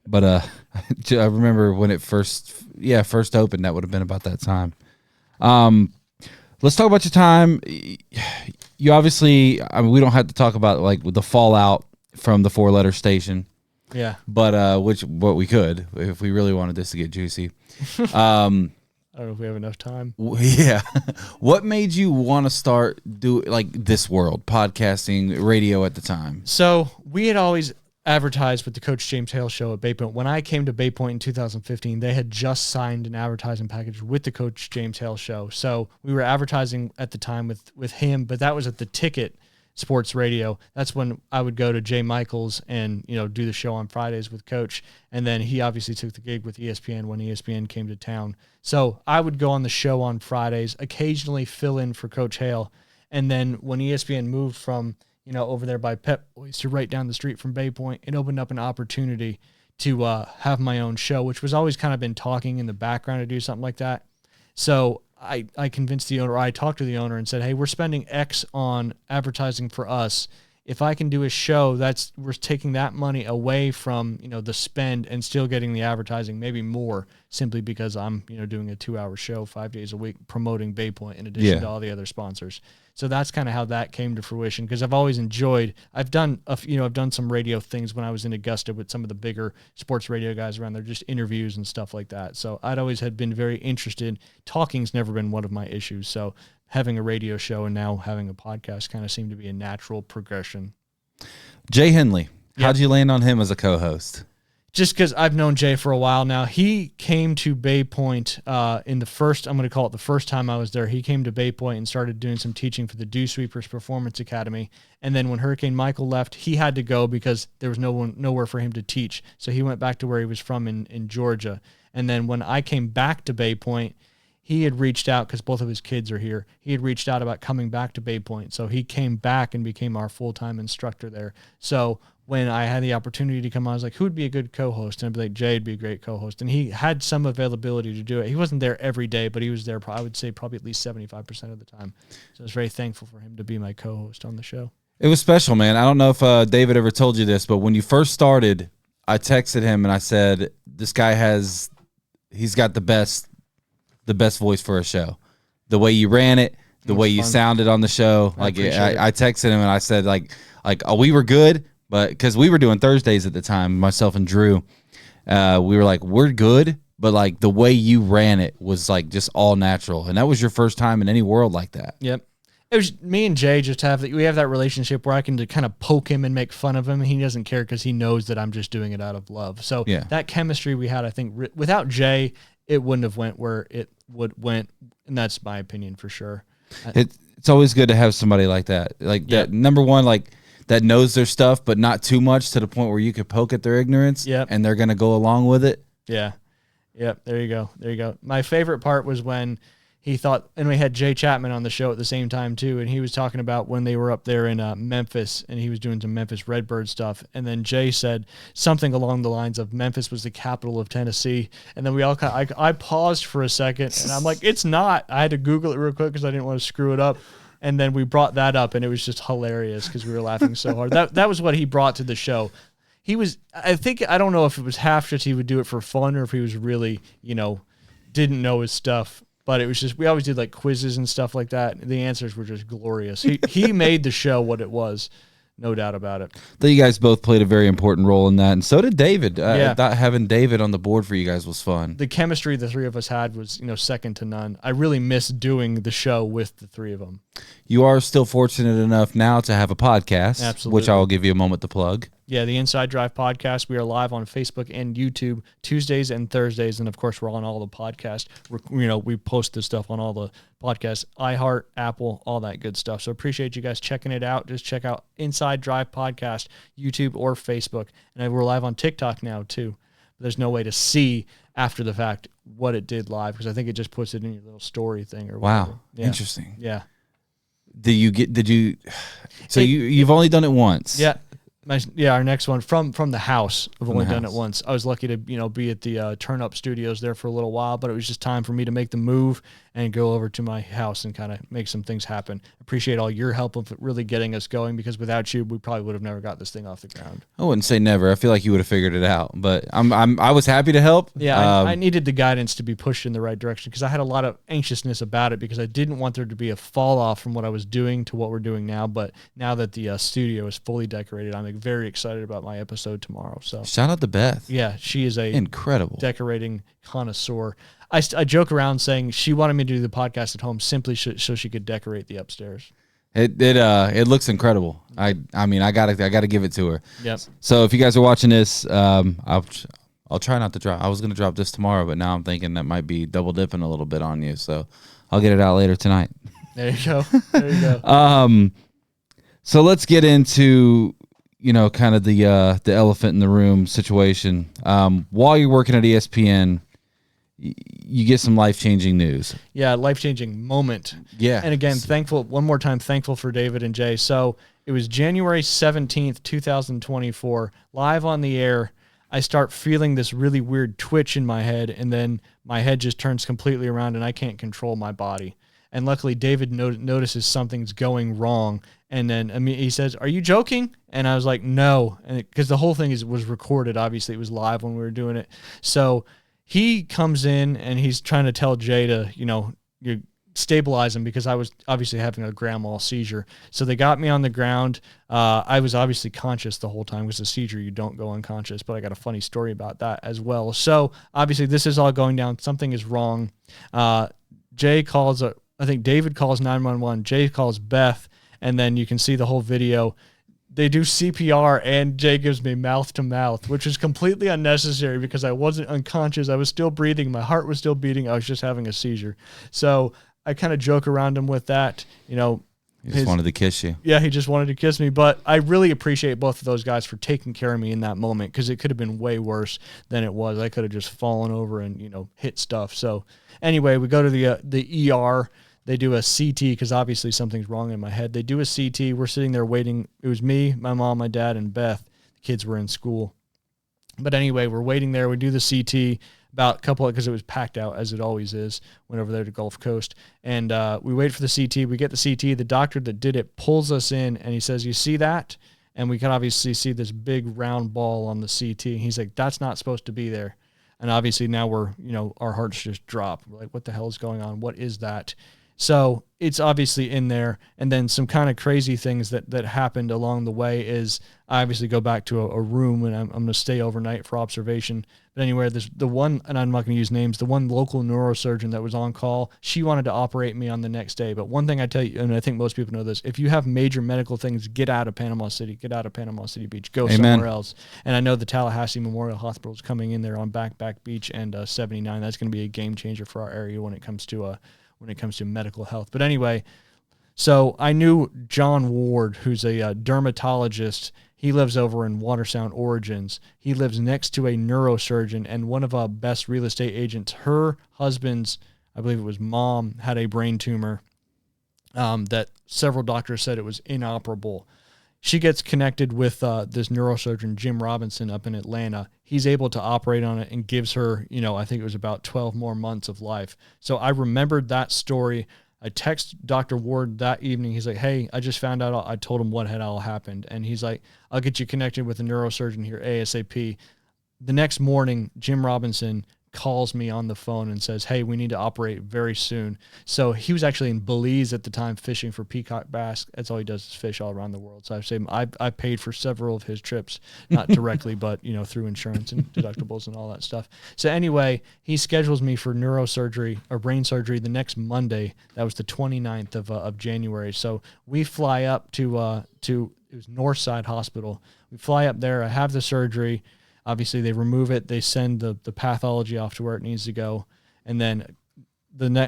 Speaker 1: But I remember when it first opened, that would have been about that time. Let's talk about your time. You obviously, we don't have to talk about like the fallout from the 4-letter station.
Speaker 2: Yeah.
Speaker 1: But what we could if we really wanted this to get juicy.
Speaker 2: I don't know if we have enough time.
Speaker 1: Yeah. What made you want to start like this world, podcasting, radio at the time?
Speaker 2: So we had always advertised with the Coach James Hale show at Bay Point. When I came to Bay Point in 2015, they had just signed an advertising package with the Coach James Hale show. So we were advertising at the time with him, but that was at the Ticket Sports Radio. That's when I would go to Jay Michaels and do the show on Fridays with Coach, and then he obviously took the gig with ESPN when ESPN came to town. So I would go on the show on Fridays, occasionally fill in for Coach Hale, and then when ESPN moved from over there by Pep Boys to right down the street from Bay Point, it opened up an opportunity to have my own show, which was always kind of been talking in the background to do something like that. So I convinced the owner, I talked to the owner and said, hey, we're spending X on advertising for us. If I can do a show, we're taking that money away from, the spend and still getting the advertising, maybe more, simply because I'm, doing a 2-hour show 5 days a week promoting Bay Point in addition to all the other sponsors. So that's kind of how that came to fruition, because I've always enjoyed, I've done some radio things when I was in Augusta with some of the bigger sports radio guys around there, just interviews and stuff like that. So I'd always had been very interested. Talking's never been one of my issues. So having a radio show and now having a podcast kind of seemed to be a natural progression.
Speaker 1: Jay Henley, how'd you land on him as a co-host?
Speaker 2: Just because I've known Jay for a while now. He came to Bay Point in the first, I'm going to call it the first time I was there. He came to Bay Point and started doing some teaching for the Dew Sweepers Performance Academy. And then when Hurricane Michael left, he had to go because there was nowhere for him to teach. So he went back to where he was from in Georgia. And then when I came back to Bay Point, he had reached out because both of his kids are here. He had reached out about coming back to Bay Point. So he came back and became our full-time instructor there. So when I had the opportunity to come on, I was like, who would be a good co-host? And I'd be like, Jay'd be a great co-host. And he had some availability to do it. He wasn't there every day, but he was there, I would say, probably at least 75% of the time. So I was very thankful for him to be my co-host on the show.
Speaker 1: It was special, man. I don't know if David ever told you this, but when you first started, I texted him and I said, this guy he's got the best voice for a show. The way you ran it, the way you sounded on the show. I texted him and I said, oh, we were good. But because we were doing Thursdays at the time, myself and Drew, we were like, we're good, but like the way you ran it was like just all natural. And that was your first time in any world like that.
Speaker 2: Yep. It was me and Jay just we have that relationship where I can kind of poke him and make fun of him. And he doesn't care because he knows that I'm just doing it out of love. So that chemistry we had, I think without Jay, it wouldn't have went where it went. And that's my opinion for sure.
Speaker 1: It's always good to have somebody like that. Like that, number one, like that knows their stuff, but not too much to the point where you could poke at their ignorance and they're going to go along with it.
Speaker 2: Yeah. Yep. There you go. There you go. My favorite part was when he thought, and we had Jay Chapman on the show at the same time too, and he was talking about when they were up there in Memphis, and he was doing some Memphis Redbird stuff, and then Jay said something along the lines of Memphis was the capital of Tennessee, and then we all I paused for a second, and I'm like, it's not. I had to Google it real quick because I didn't want to screw it up, and then we brought that up, and it was just hilarious because we were laughing so hard. That was what he brought to the show. He was, I don't know if it was half just he would do it for fun or if he was really, didn't know his stuff. But it was just, we always did like quizzes and stuff like that. The answers were just glorious. He made the show what it was, no doubt about it.
Speaker 1: You guys both played a very important role in that, and so did David. I thought having David on the board for you guys was fun.
Speaker 2: The chemistry the three of us had was, second to none. I really miss doing the show with the three of them.
Speaker 1: You are still fortunate enough now to have a podcast,
Speaker 2: Absolutely.
Speaker 1: Which I will give you a moment to plug.
Speaker 2: Yeah, the Inside Drive podcast. We are live on Facebook and YouTube Tuesdays and Thursdays, and of course, we're on all the podcasts. We post this stuff on all the podcasts, iHeart, Apple, all that good stuff. So appreciate you guys checking it out. Just check out Inside Drive podcast, YouTube or Facebook, and we're live on TikTok now too. There's no way to see after the fact what it did live because I think it just puts it in your little story thing or whatever.
Speaker 1: Wow, interesting.
Speaker 2: Yeah.
Speaker 1: You've only done it once.
Speaker 2: Yeah. Our next one from the house. I've only done it once. I was lucky to be at the Turn Up Studios there for a little while, but it was just time for me to make the move and go over to my house and kind of make some things happen. Appreciate all your help of really getting us going because without you, we probably would have never got this thing off the ground.
Speaker 1: I wouldn't say never. I feel like you would have figured it out, but I was happy to help.
Speaker 2: Yeah, I needed the guidance to be pushed in the right direction because I had a lot of anxiousness about it because I didn't want there to be a fall off from what I was doing to what we're doing now. But now that the studio is fully decorated, I'm very excited about my episode tomorrow. So
Speaker 1: shout out to Beth.
Speaker 2: Yeah, she is a
Speaker 1: incredible
Speaker 2: decorating connoisseur. I joke around saying she wanted me to do the podcast at home simply so she could decorate the upstairs.
Speaker 1: It looks incredible. I gotta give it to her.
Speaker 2: Yep.
Speaker 1: So if you guys are watching this, I'll try not to drop. I was gonna drop this tomorrow, but now I'm thinking that might be double dipping a little bit on you. So I'll get it out later tonight.
Speaker 2: There you go. There you go.
Speaker 1: So let's get into kind of the elephant in the room situation. While you're working at ESPN, you get some life-changing news.
Speaker 2: Yeah, life-changing moment.
Speaker 1: Yeah.
Speaker 2: And again, thankful for David and Jay. So it was January 17th, 2024, live on the air. I start feeling this really weird twitch in my head, and then my head just turns completely around, and I can't control my body. And luckily, David notices something's going wrong, and then he says, "Are you joking?" And I was like, "No," because the whole thing was recorded. Obviously, it was live when we were doing it. So he comes in and he's trying to tell Jay to, you stabilize him because I was obviously having a grand mal seizure. So they got me on the ground. I was obviously conscious the whole time because a seizure, you don't go unconscious, but I got a funny story about that as well. So obviously this is all going down. Something is wrong. Jay calls, I think David calls 911. Jay calls Beth, and then you can see the whole video. They do CPR, and Jay gives me mouth to mouth, which is completely unnecessary because I wasn't unconscious. I was still breathing. My heart was still beating. I was just having a seizure. So I kind of joke around him with that. He
Speaker 1: just wanted to kiss you.
Speaker 2: Yeah, he just wanted to kiss me. But I really appreciate both of those guys for taking care of me in that moment because it could have been way worse than it was. I could have just fallen over and, hit stuff. So anyway, we go to the ER. They do a CT because obviously something's wrong in my head. They do a CT. We're sitting there waiting. It was me, my mom, my dad, and Beth. The kids were in school. But anyway, we're waiting there. We do the CT because it was packed out, as it always is. Went over there to Gulf Coast. And we wait for the CT. We get the CT. The doctor that did it pulls us in, and he says, "You see that?" And we can obviously see this big round ball on the CT. He's like, "That's not supposed to be there." And obviously now we're, our hearts just drop. We're like, what the hell is going on? What is that? So it's obviously in there. And then some kind of crazy things that happened along the way is I obviously go back to a room, and I'm going to stay overnight for observation. But anyway, there's the one, and I'm not going to use names, the one local neurosurgeon that was on call, she wanted to operate me on the next day. But one thing I tell you, and I think most people know this, if you have major medical things, get out of Panama City, get out of Panama City Beach, go somewhere else. And I know the Tallahassee Memorial Hospital is coming in there on Back Beach and 79. That's going to be a game changer for our area when it comes to medical health. But anyway, so I knew John Ward, who's a dermatologist. He lives over in Watersound Origins. He lives next to a neurosurgeon, and one of our best real estate agents, her husband's, I believe it was mom, had a brain tumor that several doctors said it was inoperable. She gets connected with this neurosurgeon, Jim Robinson, up in Atlanta. He's able to operate on it and gives her, I think it was about 12 more months of life. So I remembered that story. I text Dr. Ward that evening. He's like, hey, I just found out. I told him what had all happened. And he's like, I'll get you connected with a neurosurgeon here ASAP. The next morning, Jim Robinson calls me on the phone and says, hey, we need to operate very soon. So he was actually in Belize at the time fishing for peacock bass. That's all he does is fish all around the world. So I paid for several of his trips, not directly, but through insurance and deductibles and all that stuff. So anyway, he schedules me for neurosurgery or brain surgery the next Monday. That was the 29th of January. So we fly up to it was Northside Hospital. We fly up there. I have the surgery. Obviously, they remove it. They send the pathology off to where it needs to go. And then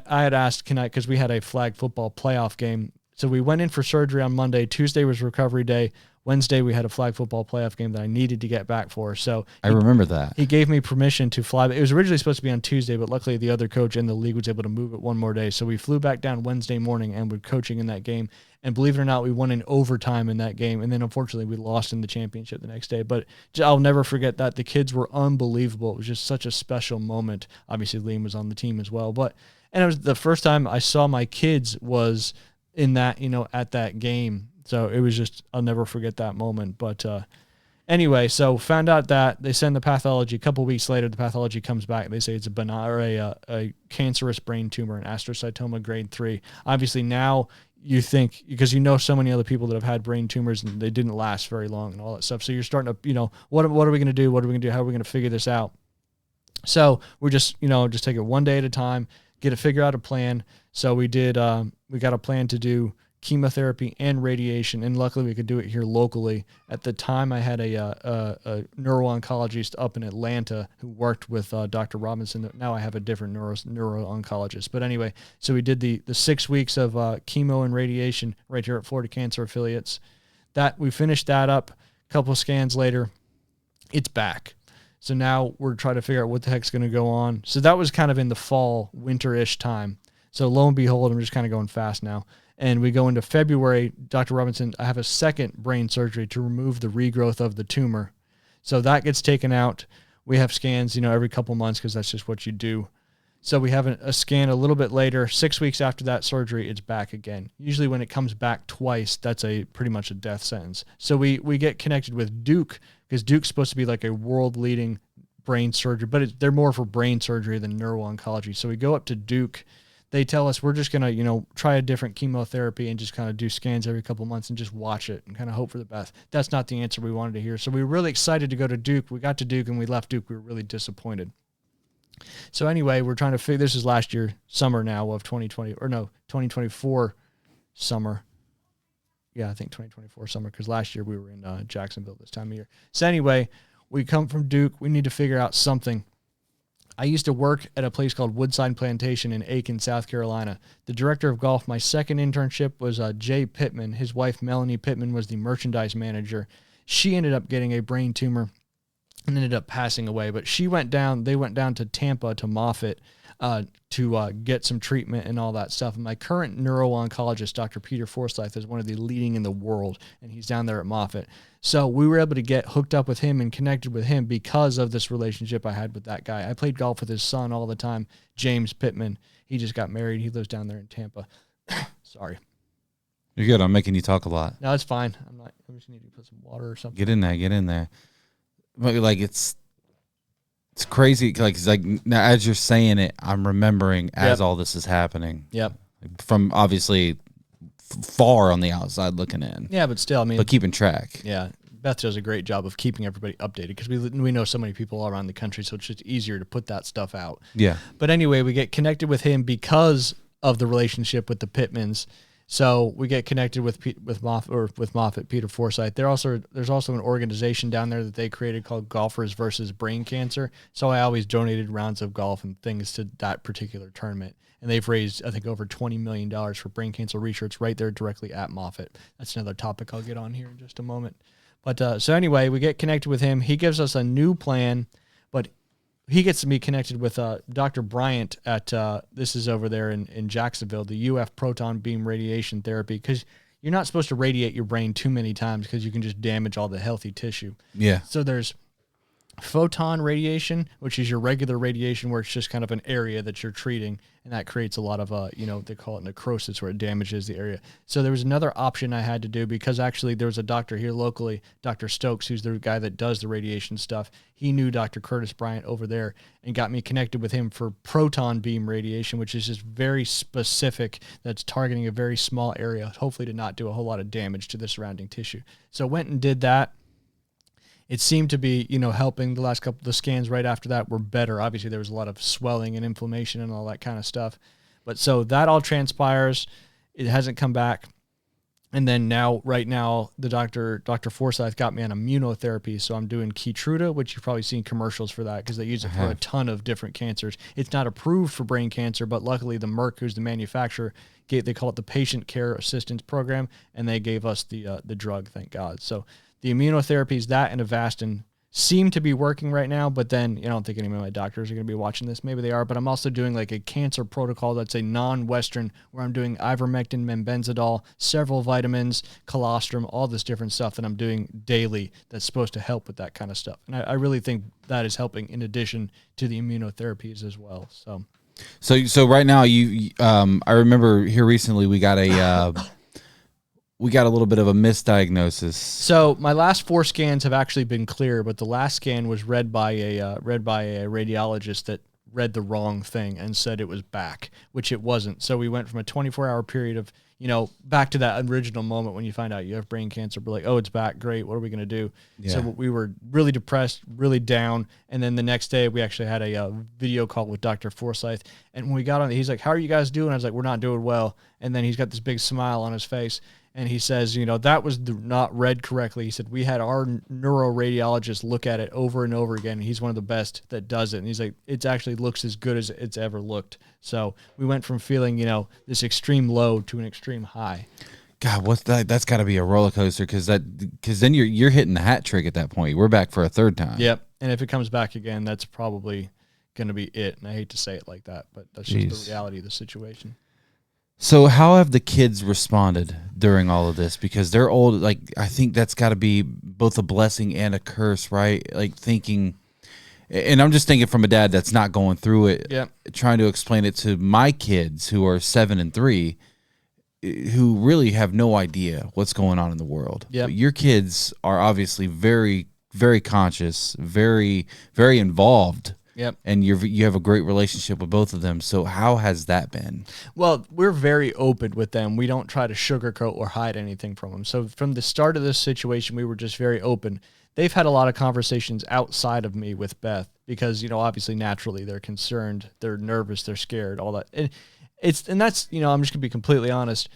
Speaker 2: I had asked, because we had a flag football playoff game. So we went in for surgery on Monday. Tuesday was recovery day. Wednesday, we had a flag football playoff game that I needed to get back for. So
Speaker 1: I remember that.
Speaker 2: He gave me permission to fly. It was originally supposed to be on Tuesday, but luckily the other coach in the league was able to move it one more day. So we flew back down Wednesday morning and were coaching in that game. And believe it or not, we won in overtime in that game. And then unfortunately, we lost in the championship the next day. But I'll never forget that. The kids were unbelievable. It was just such a special moment. Obviously, Liam was on the team as well. And it was the first time I saw my kids was in that, at that game. So it was just, I'll never forget that moment. But anyway, so found out that they send the pathology. A couple weeks later, the pathology comes back. They say it's a cancerous brain tumor, an astrocytoma grade 3. Obviously now you think, because so many other people that have had brain tumors and they didn't last very long and all that stuff. So you're starting to, what are we going to do? What are we going to do? How are we going to figure this out? So we're just take it one day at a time, figure out a plan. So we got a plan to do chemotherapy and radiation, and luckily we could do it here locally. At the time, I had a neuro-oncologist up in Atlanta who worked with Dr. Robinson. Now I have a different neuro-oncologist. But anyway, so we did the 6 weeks of chemo and radiation right here at Florida Cancer Affiliates. That we finished that up. A couple of scans later, it's back. So now we're trying to figure out what the heck's going to go on. So that was kind of in the fall, winter-ish time. So lo and behold, I'm just kind of going fast now. And we go into February, Dr. Robinson, I have a second brain surgery to remove the regrowth of the tumor. So that gets taken out. We have scans, every couple months because that's just what you do. So we have a scan a little bit later. 6 weeks after that surgery, it's back again. Usually when it comes back twice, that's pretty much a death sentence. So we get connected with Duke because Duke's supposed to be like a world-leading brain surgery, but they're more for brain surgery than neuro-oncology. So we go up to Duke. They tell us we're just going to, try a different chemotherapy and just kind of do scans every couple months and just watch it and kind of hope for the best. That's not the answer we wanted to hear. So we were really excited to go to Duke. We got to Duke and we left Duke. We were really disappointed. So anyway, we're trying to figure, this is last year, summer now of 2024 summer. Yeah, I think 2024 summer, because last year we were in Jacksonville this time of year. So anyway, we come from Duke. We need to figure out something. I used to work at a place called Woodside Plantation in Aiken, South Carolina. The director of golf, my second internship was Jay Pittman. His wife, Melanie Pittman, was the merchandise manager. She ended up getting a brain tumor and ended up passing away. But they went down to Tampa, to Moffitt, to get some treatment and all that stuff. And my current neuro-oncologist, Dr. Peter Forsyth, is one of the leading in the world, and he's down there at Moffitt. So we were able to get hooked up with him and connected with him because of this relationship I had with that guy. I played golf with his son all the time, James Pittman. He just got married. He lives down there in Tampa. Sorry.
Speaker 1: You're good. I'm making you talk a lot.
Speaker 2: No, it's fine. I just need to put some water or something.
Speaker 1: Get in there. But it's crazy. Like now, as you're saying it, I'm remembering as all this is happening.
Speaker 2: Yep.
Speaker 1: from obviously far on the outside looking in.
Speaker 2: Yeah, but still, I mean,
Speaker 1: but keeping track.
Speaker 2: Yeah, Beth does a great job of keeping everybody updated because we know so many people all around the country, so it's just easier to put that stuff out.
Speaker 1: Yeah.
Speaker 2: But anyway, we get connected with him because of the relationship with the Pittmans. So we get connected with Moffat, Peter Forsyth. There's also an organization down there that they created called Golfers versus Brain Cancer. So I always donated rounds of golf and things to that particular tournament. And they've raised, I think, over $20 million for brain cancer research right there directly at Moffat. That's another topic I'll get on here in just a moment. But so anyway, we get connected with him. He gives us a new plan, but he gets to be connected with Dr. Bryant at, this is over there in Jacksonville, the UF proton beam radiation therapy, because you're not supposed to radiate your brain too many times because you can just damage all the healthy tissue.
Speaker 1: Yeah.
Speaker 2: So there's photon radiation, which is your regular radiation where it's just kind of an area that you're treating, and that creates a lot of, they call it necrosis where it damages the area. So there was another option I had to do because actually there was a doctor here locally, Dr. Stokes, who's the guy that does the radiation stuff. He knew Dr. Curtis Bryant over there and got me connected with him for proton beam radiation, which is just very specific. That's targeting a very small area, hopefully to not do a whole lot of damage to the surrounding tissue. So went and did that. It seemed to be, helping. The last couple of the scans right after that were better. Obviously, there was a lot of swelling and inflammation and all that kind of stuff. But so that all transpires. It hasn't come back. And then right now, the Dr. Forsyth got me on immunotherapy. So I'm doing Keytruda, which you've probably seen commercials for that because they use it for a ton of different cancers. It's not approved for brain cancer, but luckily the Merck, who's the manufacturer, they call it the Patient Care Assistance Program, and they gave us the drug, thank God. So the immunotherapies, that and Avastin, seem to be working right now, but then I don't think any of my doctors are going to be watching this. Maybe they are, but I'm also doing like a cancer protocol that's a non-Western where I'm doing ivermectin, membenzidol, several vitamins, colostrum, all this different stuff that I'm doing daily that's supposed to help with that kind of stuff. And I really think that is helping in addition to the immunotherapies as well. So
Speaker 1: right now I remember here recently we got a little bit of a misdiagnosis.
Speaker 2: So my last 4 scans have actually been clear, but the last scan was read by a radiologist that read the wrong thing and said it was back, which it wasn't. So we went from a 24-hour period of, back to that original moment when you find out you have brain cancer. We're like, oh, it's back. Great. What are we going to do? Yeah. So we were really depressed, really down. And then the next day we actually had a video call with Dr. Forsyth. And when we got on, he's like, how are you guys doing? I was like, we're not doing well. And then he's got this big smile on his face. And he says, that was not read correctly. He said, we had our neuroradiologist look at it over and over again. And he's one of the best that does it. And he's like, it actually looks as good as it's ever looked. So we went from feeling, this extreme low to an extreme high.
Speaker 1: God, what's that? That's got to be a roller coaster because then you're hitting the hat trick at that point. We're back for a third time.
Speaker 2: Yep. And if it comes back again, that's probably going to be it. And I hate to say it like that, but that's just the reality of the situation.
Speaker 1: So how have the kids responded during all of this? Because they're old. Like, I think that's got to be both a blessing and a curse, right? Like thinking, and I'm just thinking from a dad that's not going through it, trying to explain it to my kids who are 7 and 3, who really have no idea what's going on in the world.
Speaker 2: Yep.
Speaker 1: Your kids are obviously very, very conscious, very, very involved.
Speaker 2: Yep.
Speaker 1: And you have a great relationship with both of them. So how has that been?
Speaker 2: Well, we're very open with them. We don't try to sugarcoat or hide anything from them. So from the start of this situation, we were just very open. They've had a lot of conversations outside of me with Beth because, obviously naturally they're concerned, they're nervous, they're scared, all that. And that's, I'm just gonna be completely honest.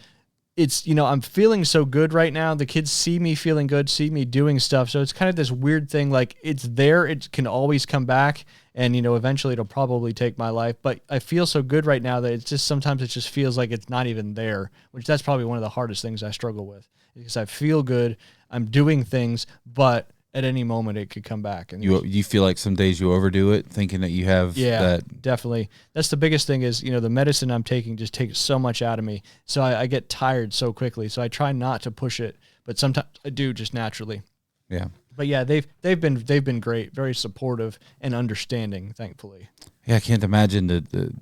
Speaker 2: It's, I'm feeling so good right now. The kids see me feeling good, see me doing stuff. So it's kind of this weird thing. Like it's there. It can always come back. And, eventually it'll probably take my life. But I feel so good right now that it's just sometimes it just feels like it's not even there, which that's probably one of the hardest things I struggle with because I feel good. I'm doing things, but at any moment it could come back. And
Speaker 1: you feel like some days you overdo it thinking that you have that.
Speaker 2: Definitely. That's the biggest thing is, the medicine I'm taking just takes so much out of me. So I get tired so quickly. So I try not to push it, but sometimes I do just naturally.
Speaker 1: Yeah.
Speaker 2: But yeah, they've been great, very supportive and understanding, thankfully.
Speaker 1: Yeah, I can't imagine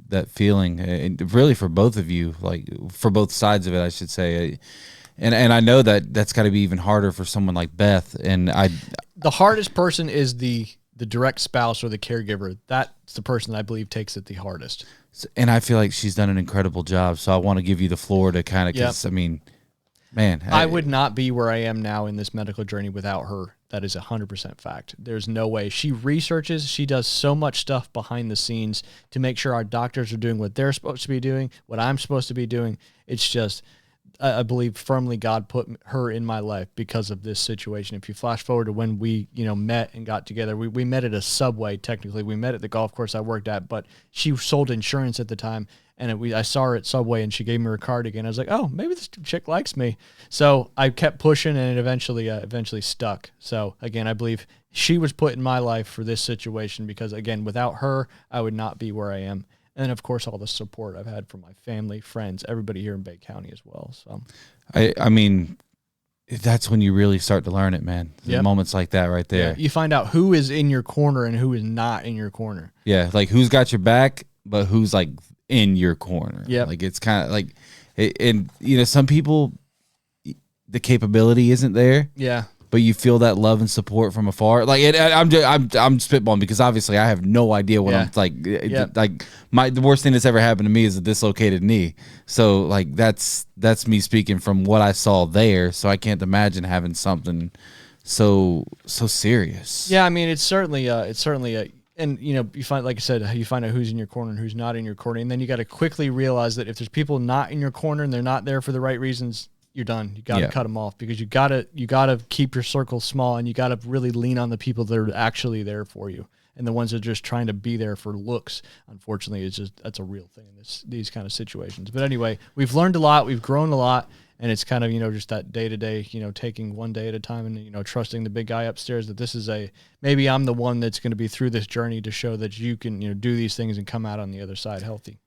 Speaker 1: that feeling, and really for both of you, like for both sides of it, I should say. And I know that's got to be even harder for someone like Beth. And
Speaker 2: the hardest person is the direct spouse or the caregiver. That's the person that I believe takes it the hardest.
Speaker 1: And I feel like she's done an incredible job. So I want to give you the floor to kind of,
Speaker 2: Yep.
Speaker 1: because I mean, man,
Speaker 2: I would not be where I am now in this medical journey without her. That is 100% fact. There's no way. She researches. She does so much stuff behind the scenes to make sure our doctors are doing what they're supposed to be doing, what I'm supposed to be doing. It's just, I believe firmly God put her in my life because of this situation. If you flash forward to when we, met and got together, we met at a Subway. Technically, we met at the golf course I worked at, but she sold insurance at the time. And I saw her at Subway, and she gave me her card again. I was like, oh, maybe this chick likes me. So I kept pushing, and it eventually stuck. So again, I believe she was put in my life for this situation because, again, without her, I would not be where I am. And of course, all the support I've had from my family, friends, everybody here in Bay County as well. So,
Speaker 1: I mean, that's when you really start to learn it, man.
Speaker 2: Yep.
Speaker 1: Moments like that right there.
Speaker 2: Yeah, you find out who is in your corner and who is not in your corner.
Speaker 1: Yeah, like who's got your back, but who's like in your corner.
Speaker 2: Yeah,
Speaker 1: like it's kind of like, and some people, the capability isn't there.
Speaker 2: Yeah,
Speaker 1: but you feel that love and support from afar. Like I'm spitballing because obviously I have no idea what I'm like. The worst thing that's ever happened to me is a dislocated knee. So like that's me speaking from what I saw there. So I can't imagine having something so serious.
Speaker 2: Yeah, I mean it's certainly and you find, like I said, you find out who's in your corner and who's not in your corner, and then you got to quickly realize that if there's people not in your corner and they're not there for the right reasons, you're done. You got to cut them off because you got to keep your circle small, and you got to really lean on the people that are actually there for you, and the ones that are just trying to be there for looks. Unfortunately, that's a real thing in these kind of situations. But anyway, we've learned a lot, we've grown a lot, and it's kind of just that day to day, taking one day at a time, and trusting the big guy upstairs that this is maybe I'm the one that's going to be through this journey to show that you can do these things and come out on the other side healthy.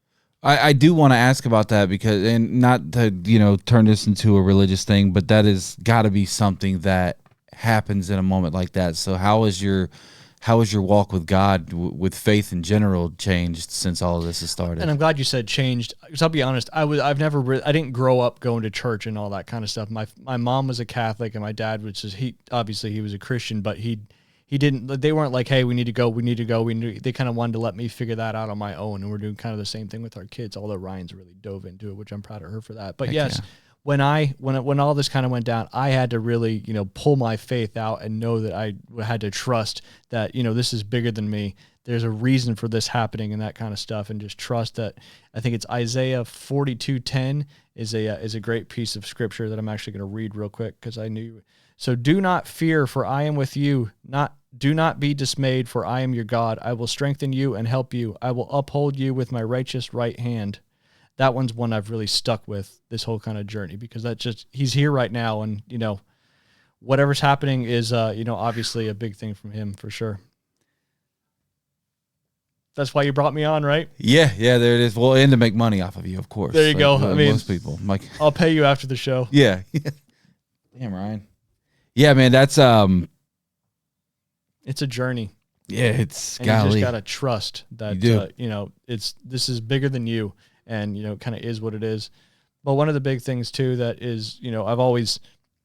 Speaker 1: I do want to ask about that because, and not to, turn this into a religious thing, but that has got to be something that happens in a moment like that. So how is your walk with God, with faith in general, changed since all of this has started?
Speaker 2: And I'm glad you said changed, because I'll be honest, I didn't grow up going to church and all that kind of stuff. My mom was a Catholic, and my dad was he was a Christian, but he didn't. They weren't like, hey, we need to go. They kind of wanted to let me figure that out on my own, and we're doing kind of the same thing with our kids. Although Ryan's really dove into it, which I'm proud of her for that. But yes, when all this kind of went down, I had to really pull my faith out and know that I had to trust that this is bigger than me. There's a reason for this happening and that kind of stuff, and just trust that. I think it's Isaiah 42:10 is a great piece of scripture that I'm actually going to read real quick because I knew. So do not fear, for I am with you. Do not be dismayed, for I am your God. I will strengthen you and help you. I will uphold you with my righteous right hand. That one's one I've really stuck with this whole kind of journey, because he's here right now, and whatever's happening is obviously a big thing from him for sure. That's why you brought me on, right?
Speaker 1: Yeah, there it is. Well, and to make money off of you, of course.
Speaker 2: There you go. I mean,
Speaker 1: most people.
Speaker 2: I'll pay you after the show.
Speaker 1: Yeah. Damn, Ryan. Yeah, man, that's
Speaker 2: it's a journey.
Speaker 1: Yeah, it's
Speaker 2: and you just gotta trust that this is bigger than you, and kind of is what it is. But one of the big things too that is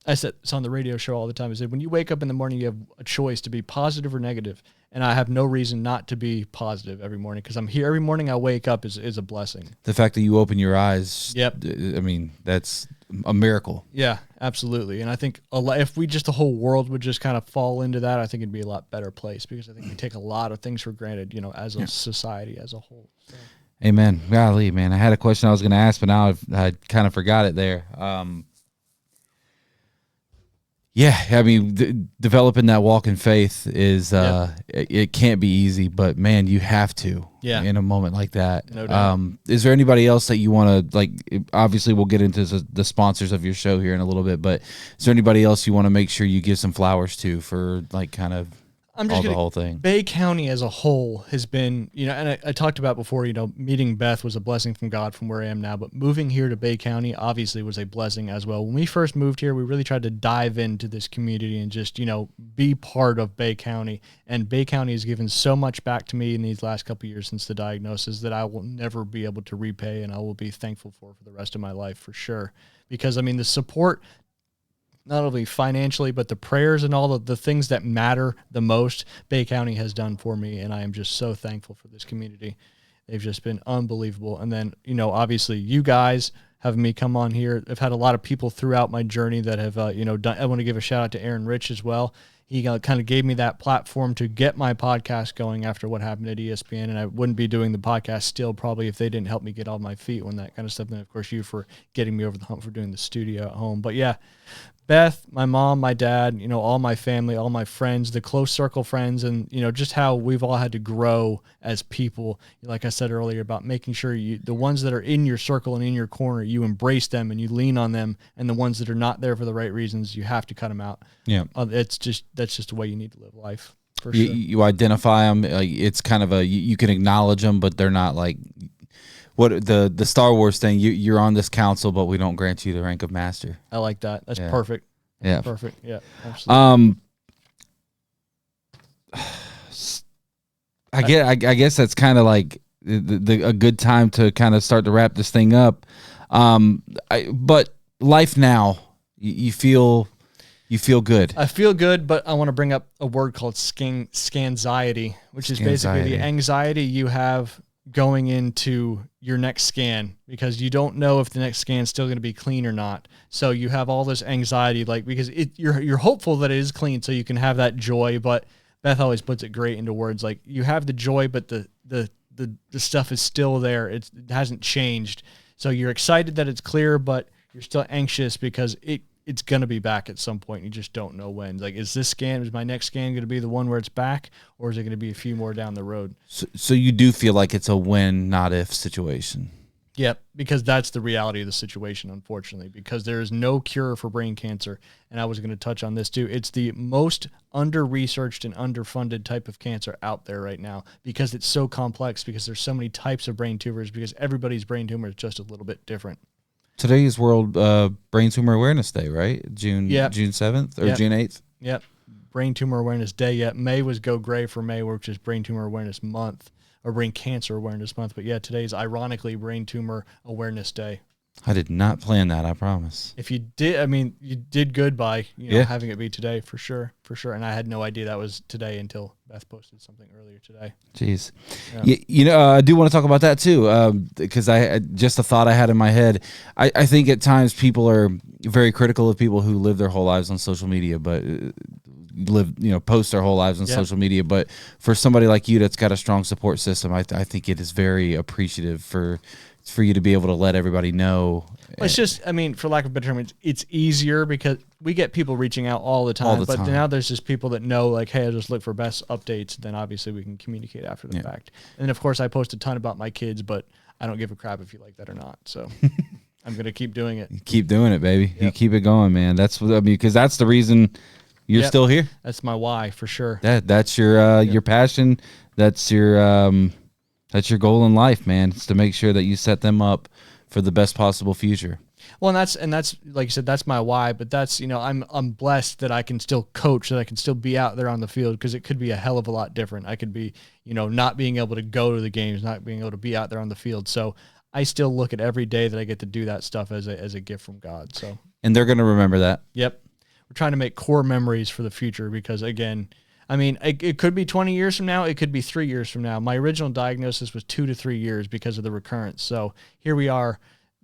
Speaker 2: I said it's on the radio show all the time, is that when you wake up in the morning, you have a choice to be positive or negative. And I have no reason not to be positive every morning, because I'm here every morning. I wake up is a blessing.
Speaker 1: The fact that you open your eyes.
Speaker 2: Yep.
Speaker 1: I mean, that's a miracle.
Speaker 2: Yeah, absolutely. And I think if the whole world would just kind of fall into that, I think it'd be a lot better place, because I think we take a lot of things for granted, as a society as a whole. So.
Speaker 1: Amen. Golly, man. I had a question I was going to ask, but now I kind of forgot it there. Yeah, I mean, developing that walk in faith is it can't be easy, but man, you have to.
Speaker 2: Yeah.
Speaker 1: In a moment like that.
Speaker 2: No doubt.
Speaker 1: Is there anybody else that you want to obviously we'll get into the sponsors of your show here in a little bit, but is there anybody else you want to make sure you give some flowers to for kind of the whole thing?
Speaker 2: Bay County as a whole has been, and I talked about before, meeting Beth was a blessing from God from where I am now, but moving here to Bay County obviously was a blessing as well. When we first moved here, we really tried to dive into this community and just, be part of Bay County. And Bay County has given so much back to me in these last couple of years since the diagnosis that I will never be able to repay, and I will be thankful for the rest of my life for sure. Because, I mean, the support, not only financially, but the prayers and all of the things that matter the most, Bay County has done for me, and I am just so thankful for this community. They've just been unbelievable. And then, obviously you guys having me come on here. I've had a lot of people throughout my journey that have, done. I want to give a shout out to Aaron Rich as well. He kind of gave me that platform to get my podcast going after what happened at ESPN, and I wouldn't be doing the podcast still probably if they didn't help me get on my feet when that kind of stuff. And of course, you for getting me over the hump for doing the studio at home. But yeah, Beth, my mom, my dad, all my family, all my friends, the close circle friends, and, just how we've all had to grow as people. Like I said earlier about making sure the ones that are in your circle and in your corner, you embrace them and you lean on them. And the ones that are not there for the right reasons, you have to cut them out. Yeah. That's just the way you need to live life. For sure.
Speaker 1: You identify them. It's kind of you can acknowledge them, but they're not like what the Star Wars thing. You're on this council, but we don't grant you the rank of master.
Speaker 2: I like that. That's perfect.
Speaker 1: Yeah,
Speaker 2: perfect. Yeah, absolutely.
Speaker 1: I guess that's kind of like a good time to kind of start to wrap this thing up. But life now, you feel good.
Speaker 2: I feel good, but I want to bring up a word called scanxiety, which is basically the anxiety you have going into your next scan, because you don't know if the next scan is still going to be clean or not. So you have all this anxiety, because you're hopeful that it is clean, so you can have that joy. But Beth always puts it great into words, like you have the joy, but the stuff is still there. It hasn't changed. So you're excited that it's clear, but you're still anxious because it's going to be back at some point. You just don't know when. Like, is my next scan going to be the one where it's back, or is it going to be a few more down the road?
Speaker 1: So you do feel like it's a when, not if situation.
Speaker 2: Yep, because that's the reality of the situation, unfortunately, because there is no cure for brain cancer. And I was going to touch on this too. It's the most under-researched and underfunded type of cancer out there right now, because it's so complex, because there's so many types of brain tumors, because everybody's brain tumor is just a little bit different.
Speaker 1: Today is World Brain Tumor Awareness Day, right? June 7th or June 8th?
Speaker 2: Yep. Brain Tumor Awareness Day. Yeah, May was Go Gray for May, which is Brain Tumor Awareness Month, or Brain Cancer Awareness Month. But yeah, today's ironically Brain Tumor Awareness Day.
Speaker 1: I did not plan that, I promise.
Speaker 2: If you did, you did good by having it be today, for sure. And I had no idea that was today until Beth posted something earlier today.
Speaker 1: Jeez. Yeah. I do want to talk about that too, because just a thought I had in my head. I think at times people are very critical of people who live their whole lives on social media, but post their whole lives on social media. But for somebody like you that's got a strong support system, I think it is very appreciative for you to be able to let everybody know.
Speaker 2: Well, it's just, for lack of a better term, it's easier because we get people reaching out all the time. But now there's just people that know, like, hey, I just look for best updates. Then obviously we can communicate after the fact. And then, of course, I post a ton about my kids, but I don't give a crap if you like that or not. So I'm going to keep doing it.
Speaker 1: Keep doing it, baby. Yep. You keep it going, man. That's what because that's the reason you're still here.
Speaker 2: That's my why, for sure.
Speaker 1: That's your passion. That's your goal in life, man. It's to make sure that you set them up for the best possible future.
Speaker 2: Well, and that's like you said, that's my why. But that's I'm blessed that I can still coach, that I can still be out there on the field, because it could be a hell of a lot different. I could be not being able to go to the games, not being able to be out there on the field. So I still look at every day that I get to do that stuff as a gift from God. So
Speaker 1: and they're gonna remember that.
Speaker 2: Yep, we're trying to make core memories for the future, because again. It could be 20 years from now. It could be 3 years from now. My original diagnosis was 2 to 3 years because of the recurrence. So here we are.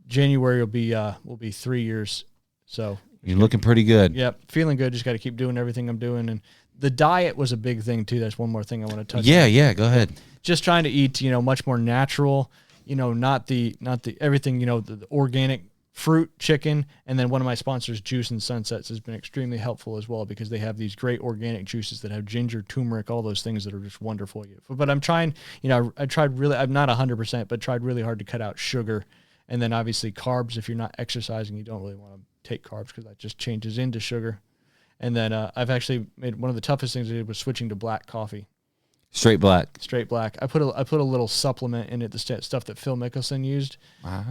Speaker 2: January will be 3 years. So
Speaker 1: you're looking pretty good.
Speaker 2: Yep, feeling good. Just got to keep doing everything I'm doing. And the diet was a big thing too. That's one more thing I want to touch on.
Speaker 1: Yeah, go ahead.
Speaker 2: Just trying to eat, much more natural. Not the everything. The organic fruit, chicken, and then one of my sponsors, Juice and Sunsets, has been extremely helpful as well, because they have these great organic juices that have ginger, turmeric, all those things that are just wonderful. But I'm trying, I tried really, I'm not 100%, but tried really hard to cut out sugar. And then obviously carbs. If you're not exercising, you don't really want to take carbs, because that just changes into sugar. And then I've actually made one of the toughest things I did was switching to black coffee.
Speaker 1: Straight black.
Speaker 2: I put a little supplement in it, the stuff that Phil Mickelson used.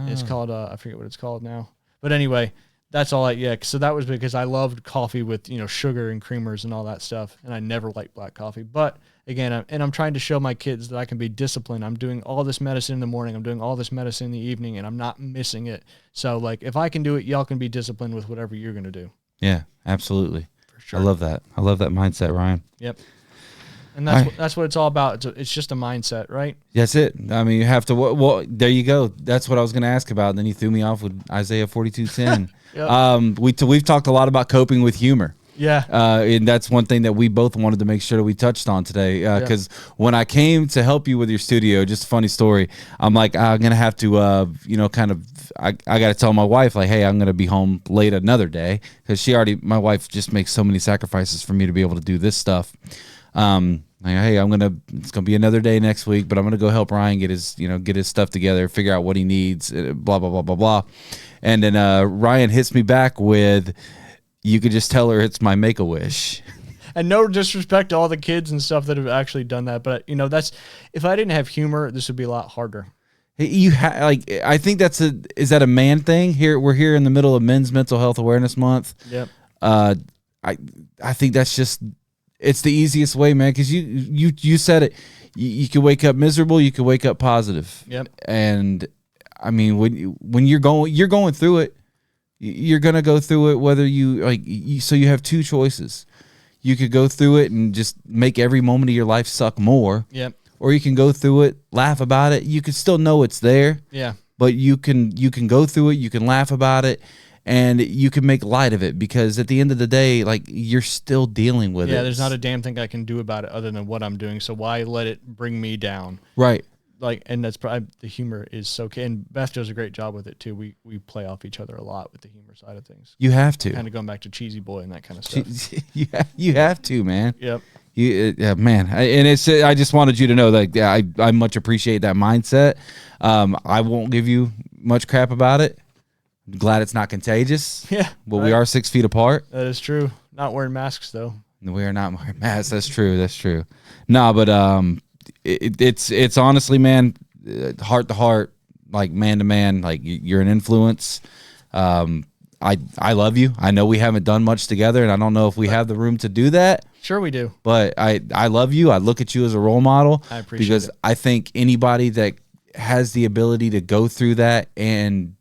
Speaker 2: It's called I forget what it's called now. But anyway, that's all so that was because I loved coffee with sugar and creamers and all that stuff, and I never liked black coffee. But again, I'm trying to show my kids that I can be disciplined. I'm doing all this medicine in the morning, I'm doing all this medicine in the evening, and I'm not missing it. So if I can do it, y'all can be disciplined with whatever you're going to do.
Speaker 1: Yeah, absolutely.
Speaker 2: For sure.
Speaker 1: I love that. I love that mindset, Ryan.
Speaker 2: Yep. And that's what it's all about. It's just a mindset, right?
Speaker 1: That's it. I mean, you have to. Well, there you go. That's what I was going to ask about. And then you threw me off with Isaiah 42:10.
Speaker 2: Yep.
Speaker 1: We've talked a lot about coping with humor.
Speaker 2: Yeah.
Speaker 1: And that's one thing that we both wanted to make sure that we touched on today. Because when I came to help you with your studio, just a funny story, I'm like, I'm going to have to, I got to tell my wife, like, hey, I'm going to be home late another day. Because my wife just makes so many sacrifices for me to be able to do this stuff. Like, hey, it's gonna be another day next week, but I'm gonna go help Ryan get his stuff together, figure out what he needs, blah blah blah blah blah. And then Ryan hits me back with, you could just tell her it's my Make-A-Wish.
Speaker 2: And no disrespect to all the kids and stuff that have actually done that, but if I didn't have humor, this would be a lot harder.
Speaker 1: I think is that a man thing? Here we're here in the middle of Men's Mental Health Awareness Month.
Speaker 2: Yep.
Speaker 1: I think that's just. It's the easiest way, man, because you said it. You can wake up miserable. You can wake up positive.
Speaker 2: Yep.
Speaker 1: And I mean, when you're going through it, you're gonna go through it. Whether so you have two choices. You could go through it and just make every moment of your life suck more.
Speaker 2: Yep.
Speaker 1: Or you can go through it, laugh about it. You can still know it's there.
Speaker 2: Yeah.
Speaker 1: But you can go through it. You can laugh about it. And you can make light of it, because at the end of the day, like, you're still dealing with it.
Speaker 2: Yeah, there's not a damn thing I can do about it other than what I'm doing. So why let it bring me down?
Speaker 1: Right.
Speaker 2: Like, and that's probably, the humor is so key. And Beth does a great job with it too. We play off each other a lot with the humor side of things.
Speaker 1: You have to.
Speaker 2: Kind of going back to Cheesy Boy and that kind of stuff.
Speaker 1: You have to, man.
Speaker 2: Yep.
Speaker 1: Man. I just wanted you to know that I much appreciate that mindset. I won't give you much crap about it. Glad it's not contagious.
Speaker 2: Yeah.
Speaker 1: But we are 6 feet apart.
Speaker 2: That is true. Not wearing masks though.
Speaker 1: We are not wearing masks. That's true. That's true. No, but it's honestly, man, heart to heart, like man to man, like you're an influence. I love you. I know we haven't done much together, and I don't know if we have the room to do that.
Speaker 2: Sure we do.
Speaker 1: But I love you. I look at you as a role model.
Speaker 2: I appreciate
Speaker 1: because
Speaker 2: it.
Speaker 1: I think anybody that has the ability to go through that and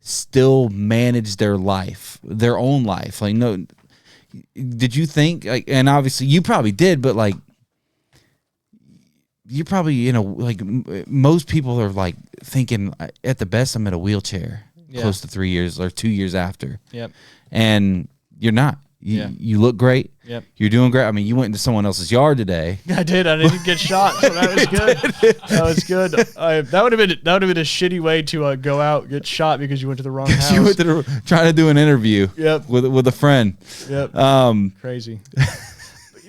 Speaker 1: still manage their life, their own life. Like, no, did you think, like, and obviously you probably did, but like, you're probably, like most people are like thinking at the best, I'm in a wheelchair close to 3 years or 2 years after.
Speaker 2: Yep.
Speaker 1: And you're not. You look great.
Speaker 2: Yep.
Speaker 1: You're doing great. I mean, you went into someone else's yard today.
Speaker 2: I did. I didn't get shot, so that was good. That was good. That would have been a shitty way to go out, get shot because you went to the wrong house.
Speaker 1: You went to trying to do an interview.
Speaker 2: Yep.
Speaker 1: With a friend.
Speaker 2: Yep. Crazy.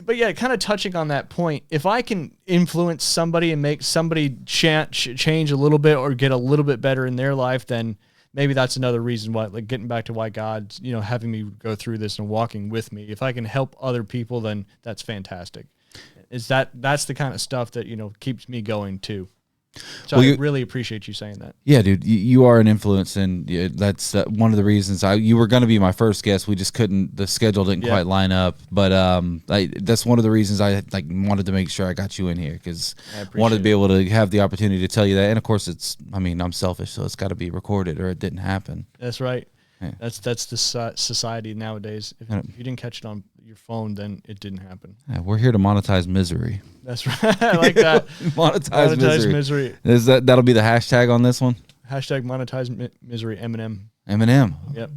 Speaker 2: But yeah, kind of touching on that point, if I can influence somebody and make somebody change a little bit or get a little bit better in their life, then maybe that's another reason why, like, getting back to why God's, having me go through this and walking with me. If I can help other people, then that's fantastic. That's the kind of stuff that, keeps me going too. So I really appreciate you saying that. Yeah,
Speaker 1: dude, you are an influence, and that's one of the reasons you were going to be my first guest. We just couldn't. The schedule didn't quite line up, but that's one of the reasons I wanted to make sure I got you in here, because I wanted to be able to have the opportunity to tell you that. And of course, I'm selfish, so it's got to be recorded, or it didn't happen.
Speaker 2: That's right. Yeah. That's the society nowadays. If you didn't catch it on your phone, then it didn't happen. Yeah,
Speaker 1: we're here to monetize misery.
Speaker 2: That's right. I like that.
Speaker 1: monetize misery. That'll be the hashtag on this one?
Speaker 2: Hashtag monetize misery, Eminem. Yep.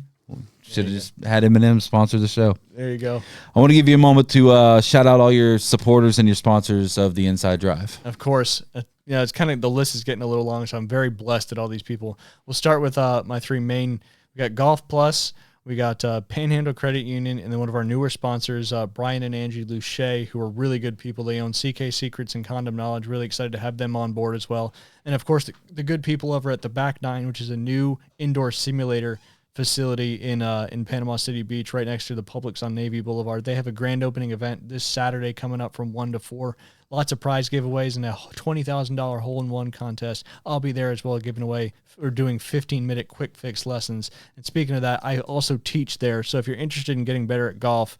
Speaker 1: Should have just had Eminem sponsor the show.
Speaker 2: There you go.
Speaker 1: I want to give you a moment to shout out all your supporters and your sponsors of the Inside Drive.
Speaker 2: Of course. It's kind of, the list is getting a little long, so I'm very blessed at all these people. We'll start with my three main. We got Golf Plus, we got Panhandle Credit Union, and then one of our newer sponsors, Brian and Angie Luche, who are really good people. They own CK Secrets and Condom Knowledge. Really excited to have them on board as well. And, of course, the good people over at the Back Nine, which is a new indoor simulator facility in Panama City Beach, right next to the Publix on Navy Boulevard. They have a grand opening event this Saturday coming up from 1 to 4. Lots of prize giveaways and a $20,000 hole-in-one contest. I'll be there as well, giving away or doing 15-minute quick fix lessons. And speaking of that, I also teach there. So if you're interested in getting better at golf,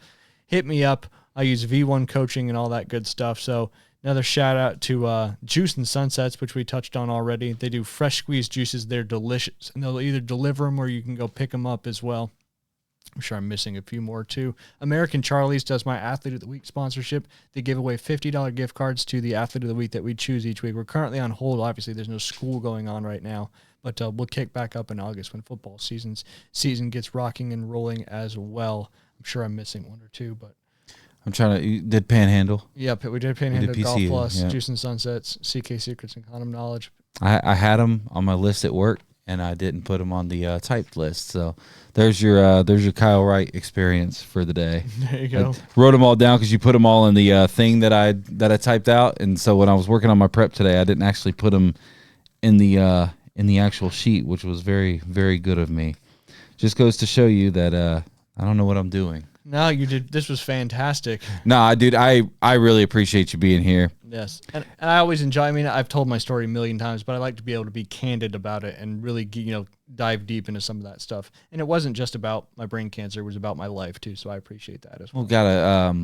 Speaker 2: hit me up. I use V1 coaching and all that good stuff. So another shout out to Juice and Sunsets, which we touched on already. They do fresh squeezed juices. They're delicious, and they'll either deliver them or you can go pick them up as well. I'm sure I'm missing a few more too. American Charlie's does my Athlete of the Week sponsorship. They give away $50 gift cards to the Athlete of the Week that we choose each week. We're currently on hold. Obviously, there's no school going on right now, but we'll kick back up in August when football season gets rocking and rolling as well. I'm sure I'm missing one or two, but
Speaker 1: I'm trying to. You did Panhandle?
Speaker 2: Yep, we did Panhandle,
Speaker 1: PCU,
Speaker 2: Golf Plus,
Speaker 1: yeah.
Speaker 2: Juice and Sunsets, CK Secrets and Condom Knowledge.
Speaker 1: I had them on my list at work, and I didn't put them on the typed list. So there's your Kyle Wright experience for the day.
Speaker 2: There you go.
Speaker 1: I wrote them all down because you put them all in the thing that I typed out, and so when I was working on my prep today, I didn't actually put them in the actual sheet, which was very, very good of me. Just goes to show you that I don't know what I'm doing.
Speaker 2: No, you did. This was fantastic.
Speaker 1: No, dude, I really appreciate you being here.
Speaker 2: Yes, and I always enjoy. I mean, I've told my story a million times, but I like to be able to be candid about it and really, dive deep into some of that stuff. And it wasn't just about my brain cancer; it was about my life too. So I appreciate that as well.
Speaker 1: Well,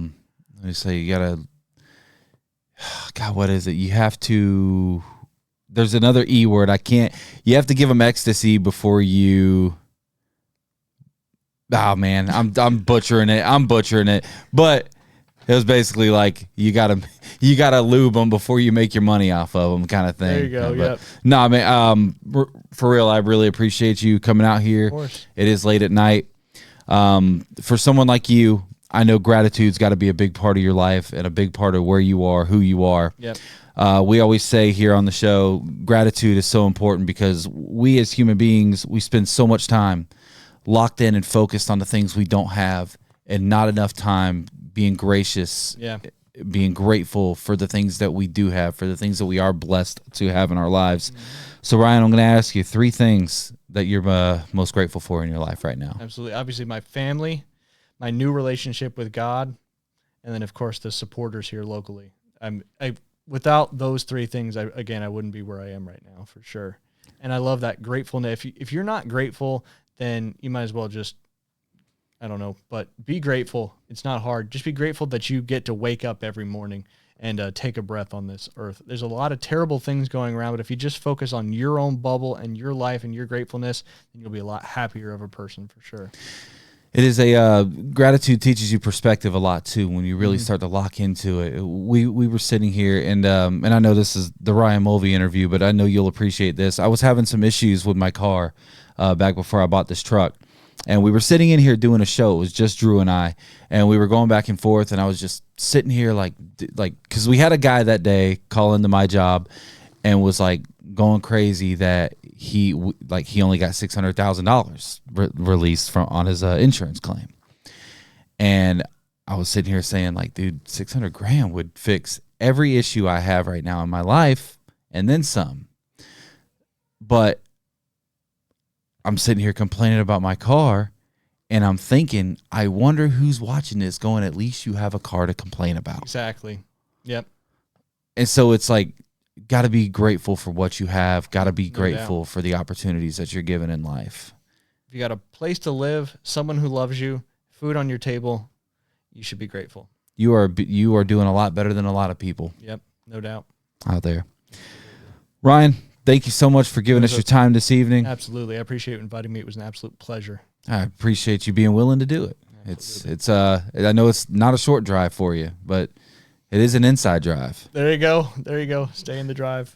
Speaker 1: let me say, you gotta. God, what is it? You have to. There's another E word. I can't. You have to give them ecstasy before you. Oh man, I'm butchering it. But it was basically like you gotta lube them before you make your money off of them, kind of thing.
Speaker 2: There you go. Yep.
Speaker 1: No, I mean, for real, I really appreciate you coming out here.
Speaker 2: Of course.
Speaker 1: It is late at night. For someone like you, I know gratitude's got to be a big part of your life and a big part of where you are, who you are.
Speaker 2: Yep.
Speaker 1: We always say here on the show, gratitude is so important because we as human beings, we spend so much time locked in and focused on the things we don't have and not enough time being gracious, being grateful for the things that we do have, for the things that we are blessed to have in our lives. Mm-hmm. So, Ryan, I'm going to ask you 3 things that you're most grateful for in your life right now.
Speaker 2: Absolutely. Obviously, my family, my new relationship with God, and then, of course, the supporters here locally. Without those 3 things, I wouldn't be where I am right now, for sure. And I love that gratefulness. If you're not grateful, then you might as well just, I don't know, but be grateful. It's not hard. Just be grateful that you get to wake up every morning and take a breath on this earth. There's a lot of terrible things going around, but if you just focus on your own bubble and your life and your gratefulness, then you'll be a lot happier of a person for sure.
Speaker 1: It is gratitude teaches you perspective a lot too when you really start to lock into it. We were sitting here and I know this is the Ryan Mulvey interview, but I know you'll appreciate this. I was having some issues with my car back before I bought this truck, and we were sitting in here doing a show. It was just Drew and I, and we were going back and forth, and I was just sitting here like because we had a guy that day call into my job and was like going crazy that he only got $600,000 released on his insurance claim. And I was sitting here saying like, dude, $600,000 would fix every issue I have right now in my life and then some. But I'm sitting here complaining about my car, and I'm thinking, I wonder who's watching this going, at least you have a car to complain about.
Speaker 2: Exactly. Yep.
Speaker 1: And so it's like, got to be grateful for what you have. Got to be grateful for the opportunities that you're given in life.
Speaker 2: If you got a place to live, someone who loves you, food on your table, you should be grateful.
Speaker 1: You are doing a lot better than a lot of people.
Speaker 2: Yep, no doubt. Out
Speaker 1: there. Ryan, thank you so much for giving us your time this evening.
Speaker 2: Absolutely. I appreciate you inviting me. It was an absolute pleasure.
Speaker 1: I appreciate you being willing to do it. Absolutely. It's I know it's not a short drive for you, but it is an inside drive.
Speaker 2: There you go. Stay in the drive.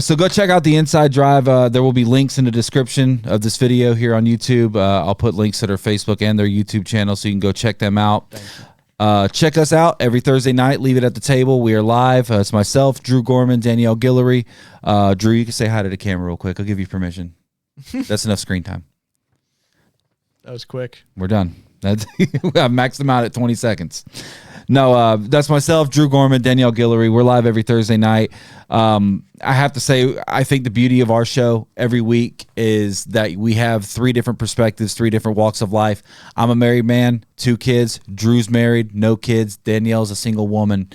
Speaker 1: So go check out the inside drive. There will be links in the description of this video here on YouTube. I'll put links to their Facebook and their YouTube channel so you can go check them out.
Speaker 2: Thank you.
Speaker 1: Check us out every Thursday night. Leave it at the table. We are live. It's myself, Drew Gorman, Danielle Guillory. Drew, you can say hi to the camera real quick. I'll give you permission. That's enough screen time.
Speaker 2: That was quick.
Speaker 1: We're done. I've maxed them out at 20 seconds. No, that's myself, Drew Gorman, Danielle Guillory. We're live every Thursday night. I have to say, I think the beauty of our show every week is that we have 3 different perspectives, 3 different walks of life. I'm a married man, 2 kids. Drew's married, no kids. Danielle's a single woman.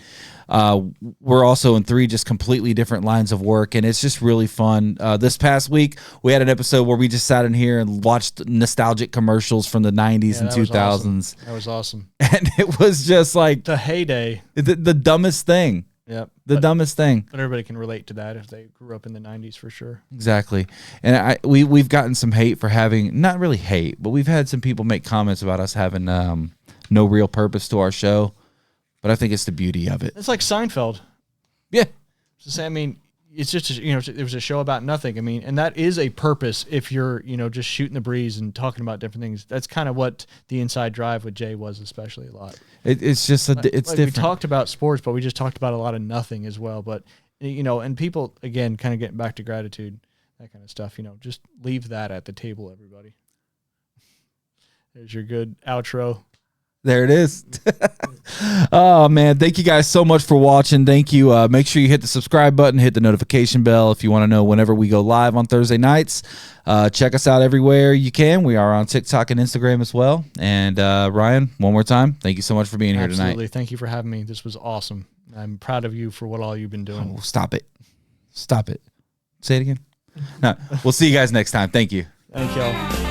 Speaker 1: We're also in 3 just completely different lines of work, and it's just really fun. This past week, we had an episode where we just sat in here and watched nostalgic commercials from the 90s and 2000s.
Speaker 2: That was awesome.
Speaker 1: And it was just like
Speaker 2: the heyday.
Speaker 1: The dumbest thing.
Speaker 2: Yep.
Speaker 1: The dumbest thing.
Speaker 2: But everybody can relate to that if they grew up in the 90s for sure.
Speaker 1: Exactly. And we've gotten some hate for having, not really hate, but we've had some people make comments about us having no real purpose to our show. But I think it's the beauty of it.
Speaker 2: It's like Seinfeld.
Speaker 1: Yeah.
Speaker 2: I mean, it's just, it was a show about nothing. I mean, and that is a purpose if you're, just shooting the breeze and talking about different things. That's kind of what the Inside Drive with Jay was, especially a lot.
Speaker 1: It's just, it's different.
Speaker 2: We talked about sports, but we just talked about a lot of nothing as well. But, and people, again, kind of getting back to gratitude, that kind of stuff, just leave that at the table, everybody. There's your good outro.
Speaker 1: There it is. Oh, man. Thank you guys so much for watching. Thank you. Make sure you hit the subscribe button, hit the notification bell if you want to know whenever we go live on Thursday nights. Check us out everywhere you can. We are on TikTok and Instagram as well. And Ryan, one more time, thank you so much for being here tonight.
Speaker 2: Absolutely. Thank you for having me. This was awesome. I'm proud of you for what all you've been doing.
Speaker 1: Oh, stop it. Stop it. Say it again. No, we'll see you guys next time. Thank you.
Speaker 2: Thank y'all.